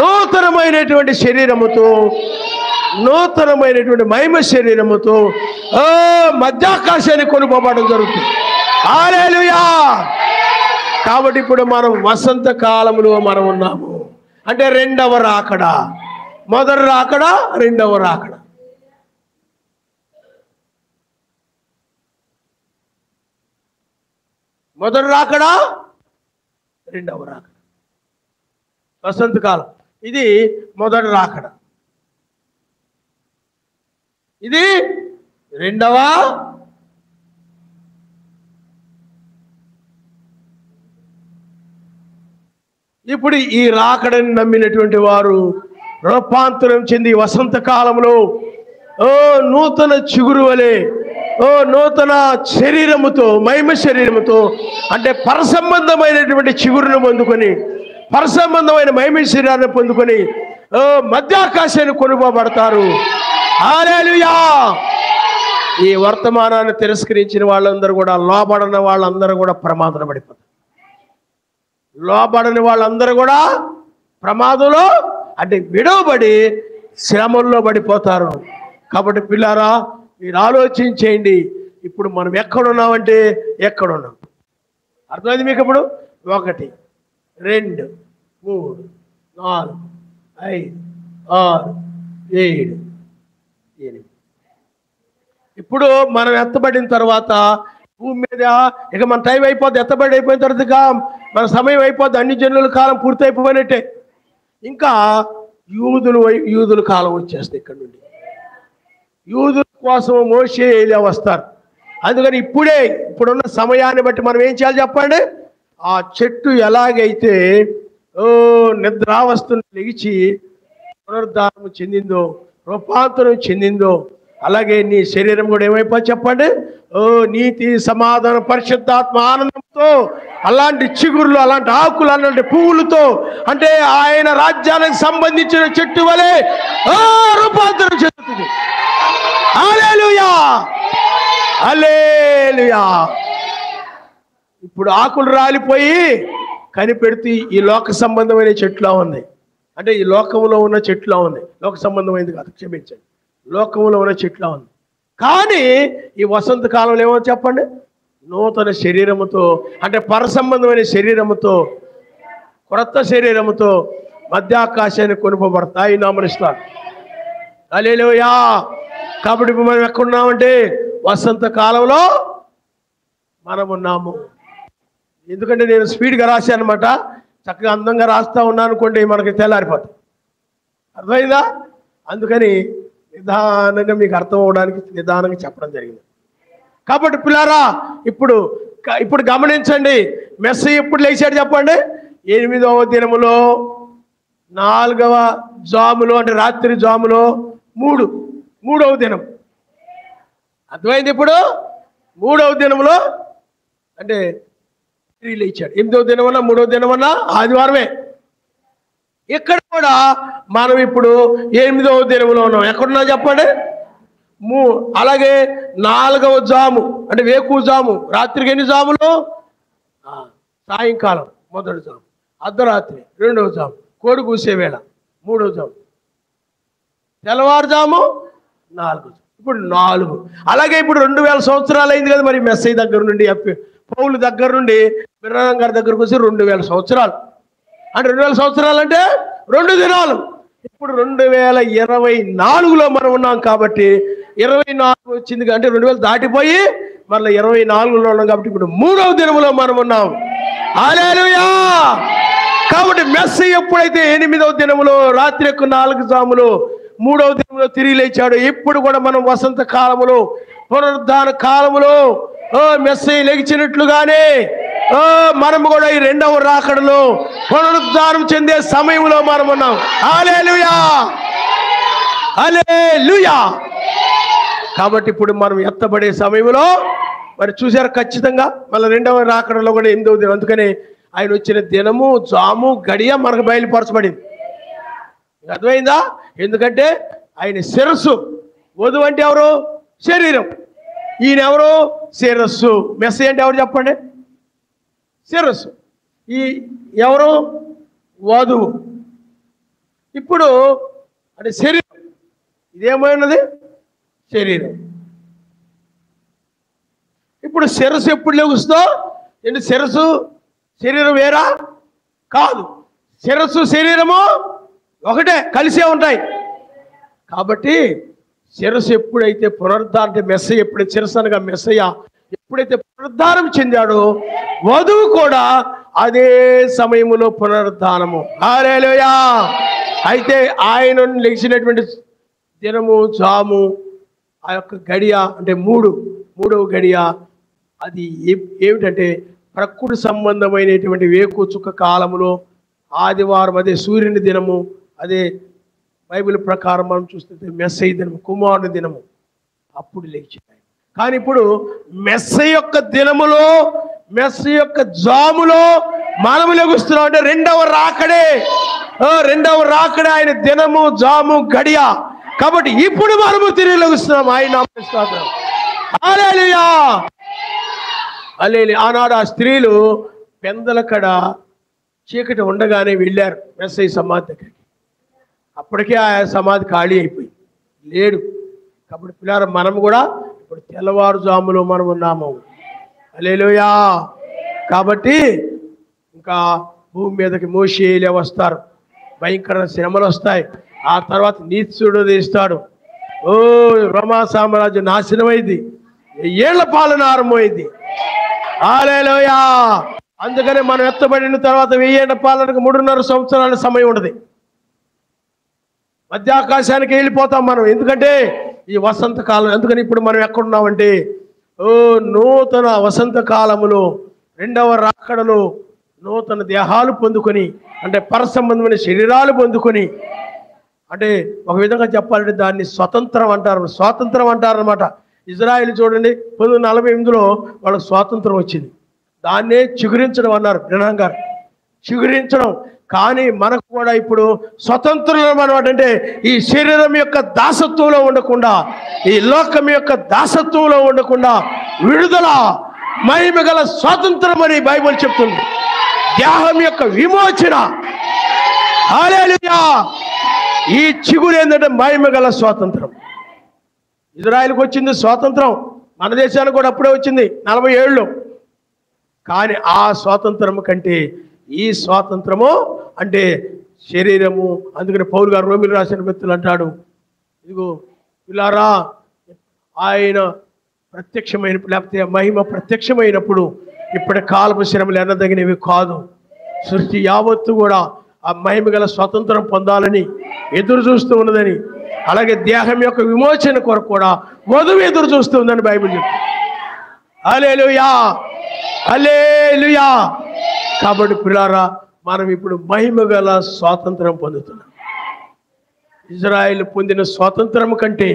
నూతనమైనటువంటి శరీరముతో, నూతనమైనటువంటి మహిమ శరీరముతో మధ్యాకాశాన్ని కొనుక్కోవడం జరుగుతుంది. హల్లెలూయా. కాబట్టి ఇప్పుడు మనం వసంత కాలంలో మనం ఉన్నాము. అంటే 2వ రాకడ. మొదటి రాకడ, 2వ రాకడ. మొదటి రాకడ, 2వ రాకడ. వసంతకాలం ఇది మొదటి రాకడ, ఇది 2వ ఇప్పుడు ఈ రాకడని నమ్మినటువంటి వారు రూపాంతరం చెంది వసంత కాలంలో నూతన చిగురు వలె నూతన శరీరముతో మహిమ శరీరముతో అంటే పరసంబంధమైనటువంటి చిగురును పొందుకొని పరసంబంధమైన మహిమ శరీరాన్ని పొందుకొని మధ్యాకాశాన్ని కొనుగోబడతారు. హల్లెలూయా. ఈ వర్తమానాన్ని తిరస్కరించిన వాళ్ళందరూ కూడా లోబడని వాళ్ళందరూ కూడా ప్రమాదంలో పడిపోతారు. లోబడని వాళ్ళందరూ కూడా ప్రమాదంలో అంటే విడవబడి శ్రమల్లో పడిపోతారు. కాబట్టి పిల్లారా, మీరు ఆలోచించేయండి. ఇప్పుడు మనం ఎక్కడున్నామంటే ఎక్కడున్నాం అర్థమైంది మీకు? ఇప్పుడు 1 2 3 4 5 6 7 8. ఇప్పుడు మనం ఎత్తబడిన తర్వాత భూమి మీద ఇక మన టైం అయిపోద్ది. ఎత్తబడి అయిపోయిన తర్వాత మన సమయం అయిపోద్ది. అన్ని జనుల కాలం పూర్తయిపోయినట్టే. ఇంకా యూదుల కాలం వచ్చేస్తాయి. ఇక్కడ నుండి యూదుల కోసం మోషే ఏలియా వస్తారు. అందుకని ఇప్పుడున్న సమయాన్ని బట్టి మనం ఏం చేయాలి చెప్పండి? ఆ చెట్టు ఎలాగైతే నిద్రావస్థను లెగిచి పునరుద్ధానం చెందిందో రూపాంతరం చెందిందో అలాగే నీ శరీరం కూడా ఏమైపో చెప్పండి? నీతి సమాధానం పరిశుద్ధాత్మ ఆనందంతో అలాంటి చిగురులు అలాంటి ఆకులు అలాంటి పువ్వులతో అంటే ఆయన రాజ్యానికి సంబంధించిన చెట్టు వలె రూపాంతరం చెందుతుంది. హల్లెలూయా, హల్లెలూయా. ఇప్పుడు ఆకులు రాలిపోయి కనిపెడితే ఈ లోక సంబంధమైన చెట్లా ఉంది. అంటే ఈ లోకంలో ఉన్న చెట్లా ఉంది. లోక సంబంధమైనది కాదు, క్షమించండి, లోకంలో ఉన్న చెట్లా ఉంది. కానీ ఈ వసంత కాలంలో ఏమో చెప్పండి? నూతన శరీరముతో అంటే పరసంబంధమైన శరీరముతో క్రొత్త శరీరముతో మధ్యాకాశాన్ని కొనుపబడతాయి నామనిస్తారు. హల్లెలూయా. కాబట్టి ఇప్పుడు మనం ఎక్కడున్నామంటే వసంత కాలంలో మనం ఉన్నాము. ఎందుకంటే నేను స్పీడ్గా రాశాను అనమాట. చక్కగా అందంగా రాస్తా ఉన్నాను అనుకోండి, మనకి తెల్లారిపోతుంది. అర్థమైందా? అందుకని నిదానంగా మీకు అర్థం అవడానికి నిదానంగా చెప్పడం జరిగింది. కాబట్టి పిల్లారా, ఇప్పుడు గమనించండి. మెస్సయ్య ఎప్పుడు లేచాడు చెప్పండి? 8వ దినములో 4వ జాములో అంటే రాత్రి జాములో 3వ దినం. అర్థమైంది? ఇప్పుడు 3వ దినంలో అంటే లేచాడు. 8వ దినమన్నా 3వ దినమన్నా ఆదివారమే. ఇక్కడ కూడా మనం ఇప్పుడు 8వ దినంలో ఉన్నాం. ఎక్కడున్నా చెప్పండి? అలాగే 4వ జాము అంటే వేకువ జాము. రాత్రికి ఎన్ని జాములు? సాయంకాలం 1వ జాము, అర్ధరాత్రి 2వ జాము, కోడి కూసే వేళ 3వ జాము, తెల్లవారుజాము 4. ఇప్పుడు 4. అలాగే ఇప్పుడు 2000 సంవత్సరాలు అయింది కదా మరి మెస్సయ్య దగ్గర నుండి పౌలు దగ్గర నుండి బిర్రాం గారి దగ్గరకు వచ్చి 2000 సంవత్సరాలు. అంటే 2000 సంవత్సరాలు అంటే 2 దినాలు. ఇప్పుడు 2024లో మనం ఉన్నాం కాబట్టి 24 వచ్చింది అంటే 2000 దాటిపోయి మళ్ళీ 24లో ఉన్నాం కాబట్టి ఇప్పుడు 3వ దినములో మనం ఉన్నాం. హల్లెలూయా. కాబట్టి మెస్సయ్య ఎప్పుడైతే 8వ దినములో రాత్రి 4 జాములో 3వ దినంలో తిరిగి లేచాడు. ఇప్పుడు కూడా మనం వసంత కాలములో పునరుద్ధాన కాలములో మెస్సయ్య లెగిచినట్లుగానే మనం కూడా ఈ 2వ రాకడలో పునరుద్ధానం చెందే సమయంలో మనం ఉన్నాం. హల్లెలూయా, హల్లెలూయా. కాబట్టి ఇప్పుడు మనం ఎత్తబడే సమయంలో మరి చూశారు ఖచ్చితంగా మళ్ళీ 2వ రాకడలో కూడా 8వ దినం. అందుకని ఆయన వచ్చిన దినము జాము గడియ మనకు బయలుపరచబడింది. అర్థమైందా? ఎందుకంటే ఆయన శిరస్సు, వధువు అంటే ఎవరు? శరీరం. ఈయన ఎవరు? శిరస్సు. మెస్సయ్య అంటే ఎవరు చెప్పండి? శిరస్సు. ఈ ఎవరు? వధువు. ఇప్పుడు అంటే శరీరం, ఇదేమైనది? శరీరం. ఇప్పుడు శిరస్సు ఎప్పుడు లెగుస్తో? ఏంటి శిరస్సు శరీరం వేరా? కాదు. శిరస్సు శరీరము ఒకటే, కలిసే ఉంటాయి. కాబట్టి శిరస్సు ఎప్పుడైతే పునరుద్ధానం మెస్సయ్య ఎప్పుడైతే శిరస్సు అనగా మెస్సయ్య ఎప్పుడైతే పునరుద్ధానం చెందాడో వధువు కూడా అదే సమయంలో పునరుద్ధానము. హల్లెలూయా. అయితే ఆయన లెగిసినటువంటి దినము జాము ఆ యొక్క గడియ అంటే 3వ గడియ అది ఏమిటంటే ప్రకృతి సంబంధమైనటువంటి వేకు చుక్క కాలములో ఆదివారం అదే సూర్యుని దినము, అదే బైబిల్ ప్రకారం మనం చూస్తుంటే మెస్సయ్య దినము, కుమారుని దినము, అప్పుడు లేచాడు. కానీ ఇప్పుడు మెస్సయ్య యొక్క దినములో, మెస్సయ్య యొక్క జాములో మనము లెగుస్తున్నాం. అంటే రెండవ రాకడే ఆయన దినము, జాము, గడియ. కాబట్టి ఇప్పుడు మనము తిరిగి లెగుస్తున్నాం. ఆయన స్తోత్రం. హల్లెలూయా, హల్లెలూయా. ఆనాడు ఆ స్త్రీలు పెందల కడ చీకటి ఉండగానే వెళ్ళారు మెస్సయ్య సమాధి దగ్గరికి. అప్పటికే ఆ సమాధి ఖాళీ అయిపోయి లేడు. కాబట్టి పిల్లారా, మనం కూడా ఇప్పుడు తెల్లవారుజాములో మనం ఉన్నాము. హల్లెలూయా. కాబట్టి ఇంకా భూమి మీదకి మోషేలే వస్తారు, భయంకర శ్రమలు వస్తాయి. ఆ తర్వాత నీతిశూరుడు తీస్తాడు. రోమా సామ్రాజ్యం నాశనమైంది, ఏళ్ల పాలన ఆరంభమైంది. హల్లెలూయా. అందుకనే మనం ఎత్తబడిన తర్వాత 1000 ఏళ్ల పాలనకు 3.5 సంవత్సరాల సమయం ఉండదు. మధ్యాకాశానికి వెళ్ళిపోతాం మనం. ఎందుకంటే ఈ వసంత కాలం. అందుకని ఇప్పుడు మనం ఎక్కడున్నామంటే నూతన వసంత కాలములో, రెండవ రాకడలో నూతన దేహాలు పొందుకొని, అంటే పరసంబంధమైన శరీరాలు పొందుకొని, అంటే ఒక విధంగా చెప్పాలంటే దాన్ని స్వతంత్రం అంటారనమాట. ఇజ్రాయిల్ చూడండి, 1948లో వాళ్ళకి స్వాతంత్రం వచ్చింది. దాన్నే చిగురించడం అన్నారు బ్రహ్మం గారు, చిగురించడం. కానీ మనకు కూడా ఇప్పుడు స్వతంత్రం అనమాట. అంటే ఈ శరీరం యొక్క దాసత్వంలో ఉండకుండా, ఈ లోకం యొక్క దాసత్వంలో ఉండకుండా విడుదల, మహిమ గల స్వాతంత్రం అని బైబిల్ చెప్తుంది. దేహం యొక్క విమోచన. హల్లెలూయా. ఈ చిగురు ఏంటంటే మహిమ గల స్వాతంత్రం. ఇజ్రాయిల్కి వచ్చింది స్వాతంత్రం, మన దేశానికి కూడా అప్పుడే వచ్చింది 40 ఏళ్ళు. కానీ ఆ స్వాతంత్రము కంటే ఈ స్వాతంత్రము అంటే శరీరము. అందుకని పౌలు గారు రోమిలు రాసిన వ్యక్తులు అంటాడు, ఇదిగో పిల్లారా, ఆయన ప్రత్యక్షమైన, లేకపోతే మహిమ ప్రత్యక్షమైనప్పుడు ఇప్పటి కాలపు శ్రమలు ఎన్నదగినవి కాదు. సృష్టి యావత్తు కూడా ఆ మహిమ గల స్వాతంత్రం పొందాలని ఎదురు చూస్తూ ఉన్నదని, అలాగే దేహం యొక్క విమోచన కొరకు కూడా వధువు ఎదురు చూస్తూ ఉందని బైబిల్ చెప్తుంది. హల్లెలూయా, హల్లెలూయా. కాబట్టి పిల్లారా, మనం ఇప్పుడు మహిమ గల స్వాతంత్రం పొందుతున్నాం. ఇజ్రాయిల్ పొందిన స్వాతంత్రం కంటే,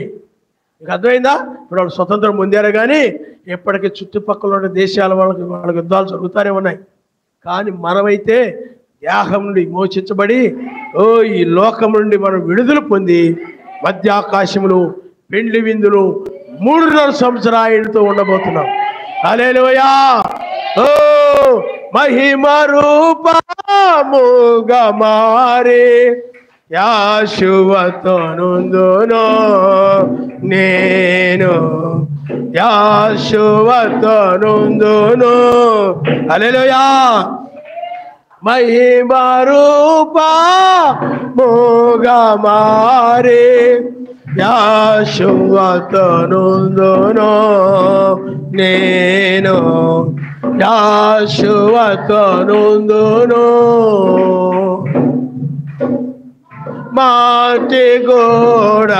మీకు అర్థమైందా? ఇప్పుడు వాళ్ళు స్వతంత్రం పొందారు, కానీ ఎప్పటికీ చుట్టుపక్కల ఉన్న దేశాల వాళ్ళకి యుద్ధాలు జరుగుతూనే ఉన్నాయి. కానీ మనమైతే దేహం నుండి విమోచించబడి ఈ లోకం నుండి మనం విడుదల పొంది మధ్యాకాశములు, పెండ్లి విందులు 3.5 సంవత్సరాలు ఆయనతో ఉండబోతున్నాం. హల్లెలూయా. మహిమ రూపముగా మారే యాశువతోనుందును నేను, యాశువతోనుందును. హల్లెలూయా. మహిమ రూపముగా మారే యాశువతోనుందును నేను, యాశువతోనుందును. మాటి గోడారమెల్లప్పుడు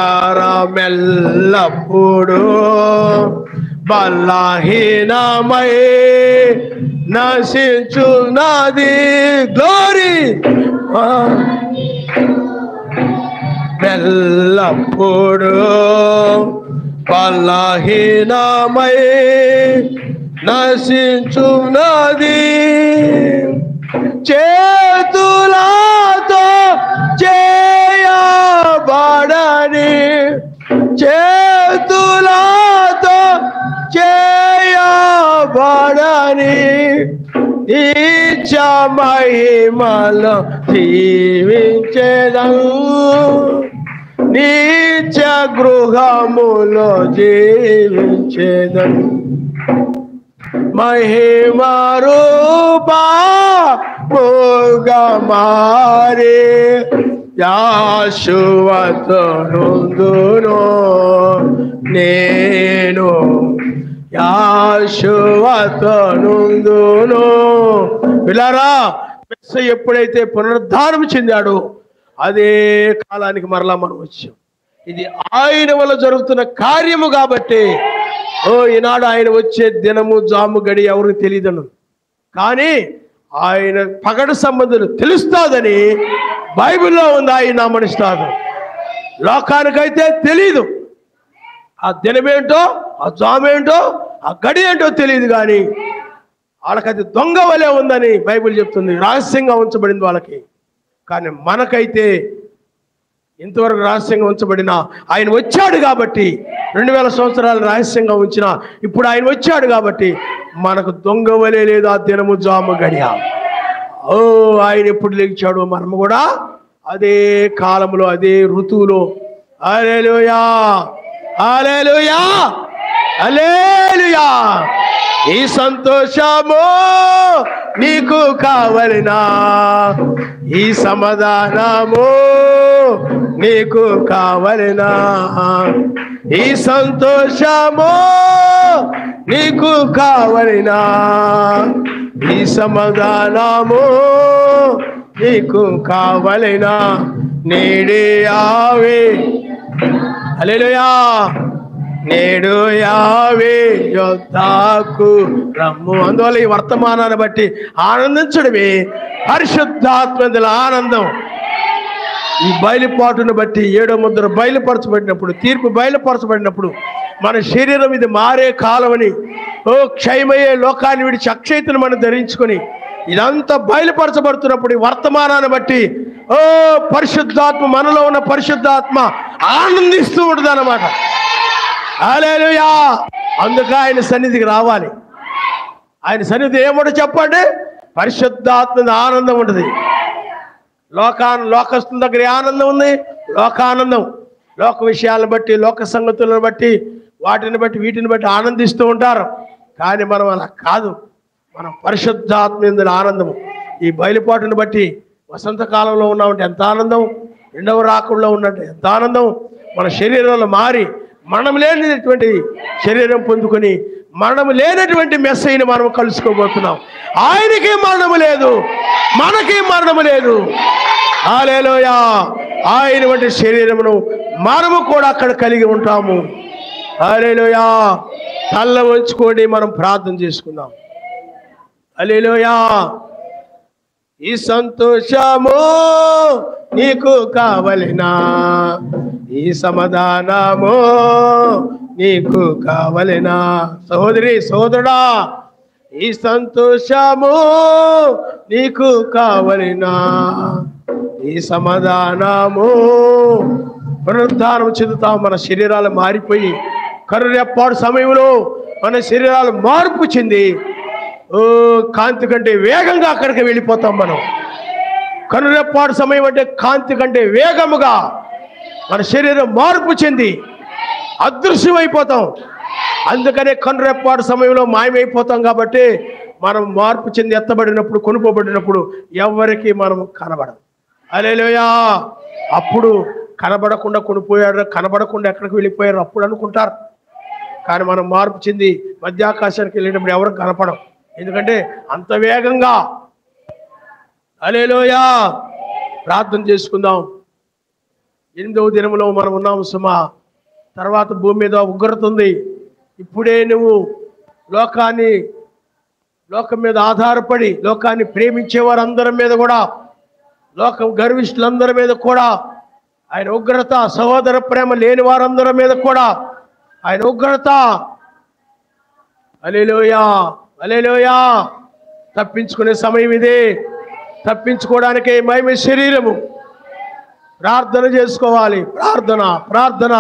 బలహీనమై నశించున్నది. గ్లోరీ. ఎల్లప్పుడు బలహీనమై నశించున్నది. చేతులతో చేయబడని, చేతులతో చేయబడని నిత్య మహిమలో జీవించెదను, నిత్య గృహములో జీవించెదను. మహిమ రూపముగా మారే యాశువతోనుందును నేను, యాశువతోనుందును. పిల్లారా, మెస్సయ్య ఎప్పుడైతే పునరుద్ధానం చెందాడో అదే కాలానికి మరలా మనం వచ్చాం. ఇది ఆయన వల్ల జరుగుతున్న కార్యము కాబట్టి ఈనాడు ఆయన వచ్చే దినము, జాము, గడి ఎవరికి తెలియదను. కానీ ఆయన పగడు సంబంధులు తెలుస్తుందని బైబిల్లో ఉంది. ఆయన నామనిస్తాడు. లోకానికైతే తెలీదు. ఆ దినమేంటో, ఆ జామేంటో, ఆ గడి ఏంటో తెలియదు. కానీ వాళ్ళకది దొంగ వలె ఉందని బైబిల్ చెప్తుంది. రహస్యంగా ఉంచబడింది వాళ్ళకి. కానీ మనకైతే ఇంతవరకు రహస్యంగా ఉంచబడిన ఆయన వచ్చాడు కాబట్టి, 2000 సంవత్సరాలు రహస్యంగా ఉంచిన ఇప్పుడు ఆయన వచ్చాడు కాబట్టి మనకు దొంగ వలె లేదు ఆ దినము జాము గడియ. ఓ ఆయన ఎప్పుడు లేచాడో మనము కూడా అదే కాలంలో అదే ఋతువులో. హల్లెలూయా, హల్లెలూయా, హల్లెలూయా. ఈ సంతోషము నీకు కావలినా, ఈ సమాధానము నీకు కావలినా, ఈ సంతోషము నీకు కావలినా, ఈ సమాధానము నీకు కావలినా, నేడే ఆవే. హల్లెలూయా. నేడు యావే యొద్దకు రమ్ము. అందువల్ల ఈ వర్తమానాన్ని బట్టి ఆనందించడమే పరిశుద్ధాత్మల ఆనందం. ఈ బయలుపాటును బట్టి 7వ ముద్ర బయలుపరచబడినప్పుడు, తీర్పు బయలుపరచబడినప్పుడు మన శరీరం ఇది మారే కాలమని, ఓ క్షయమయ్యే లోకాన్ని విడిచి అక్షయతను మనం ధరించుకొని ఇదంతా బయలుపరచబడుతున్నప్పుడు ఈ వర్తమానాన్ని బట్టి ఓ పరిశుద్ధాత్మ, మనలో ఉన్న పరిశుద్ధాత్మ ఆనందిస్తూ ఉంటుంది అన్నమాట. హల్లెలూయా. అందుకే ఆయన సన్నిధికి రావాలి. ఆయన సన్నిధి ఏముంటో చెప్పండి, పరిశుద్ధాత్మ ఆనందం ఉంటుంది. లోకస్తుల దగ్గర ఆనందం ఉంది, లోకానందం. లోక విషయాలను బట్టి, లోక సంగతులను బట్టి, వాటిని బట్టి వీటిని బట్టి ఆనందిస్తూ ఉంటారు. కానీ మనం అలా కాదు. మనం పరిశుద్ధాత్మ యందు ఆనందము. ఈ బయలుపాటును బట్టి వసంతకాలంలో ఉన్నామంటే ఎంత ఆనందం, రెండవ రాకుల్లో ఉన్నట్టు ఎంత ఆనందం. మన శరీరంలో మారి మరణం లేనటువంటి శరీరం పొందుకొని మరణం లేనటువంటి మెస్సయ్యను మనం కలుసుకోబోతున్నాం. ఆయనకి మరణము లేదు, మనకి మరణము లేదు. హల్లెలూయా. ఆయన వంటి శరీరమును మనము కూడా అక్కడ కలిగి ఉంటాము. హల్లెలూయా. తల్ల వంచుకొని మనం ప్రార్థన చేసుకుందాం. హల్లెలూయా. ఈ సంతోషము నీకు కావలినా, ఈ సమాధానము నీకు కావలినా. సహోదరి, సహోదరుడా, ఈ సంతోషము నీకు కావలినా, ఈ సమాధానము. పునరుద్ధానం చెందుతాం. మన శరీరాలు మారిపోయి కరురెప్పాడు సమయంలో మన శరీరాలు మార్పు చెంది ఓ కాంతి కంటే వేగంగా అక్కడికి వెళ్ళిపోతాం. మనం కనురెప్పాడు సమయం అంటే కాంతి కంటే వేగముగా మన శరీరం మార్పు చెంది అదృశ్యమైపోతాం. అందుకనే కనురెప్పాడు సమయంలో మాయమైపోతాం. కాబట్టి మనం మార్పు చెంది ఎత్తబడినప్పుడు, కొనుక్కోబడినప్పుడు ఎవరికి మనం కనబడం. హల్లెలూయా. అప్పుడు కనబడకుండా కొనిపోయారు, కనబడకుండా ఎక్కడికి వెళ్ళిపోయారు అప్పుడు అనుకుంటారు. కానీ మనం మార్పు చెంది మధ్యాకాశానికి వెళ్ళినప్పుడు ఎవరికి కనపడం. ఎందుకంటే అంత వేగంగా. హల్లెలూయా. ప్రార్థన చేసుకుందాం. 8వ దినంలో మనం ఉన్నాము సుమా. తర్వాత భూమి మీద ఉగ్రత ఉంది. ఇప్పుడే నువ్వు లోకం మీద ఆధారపడి లోకాన్ని ప్రేమించే వారందరి మీద కూడా, లోకం గర్విష్ఠులందరి మీద కూడా ఆయన ఉగ్రత, సహోదర ప్రేమ లేని వారందరి మీద కూడా ఆయన ఉగ్రత. హల్లెలూయా, హల్లెలూయా. తప్పించుకునే సమయం ఇదే. తప్పించుకోవడానికే మహిమ శరీరము. ప్రార్థన చేసుకోవాలి. ప్రార్థన, ప్రార్థన.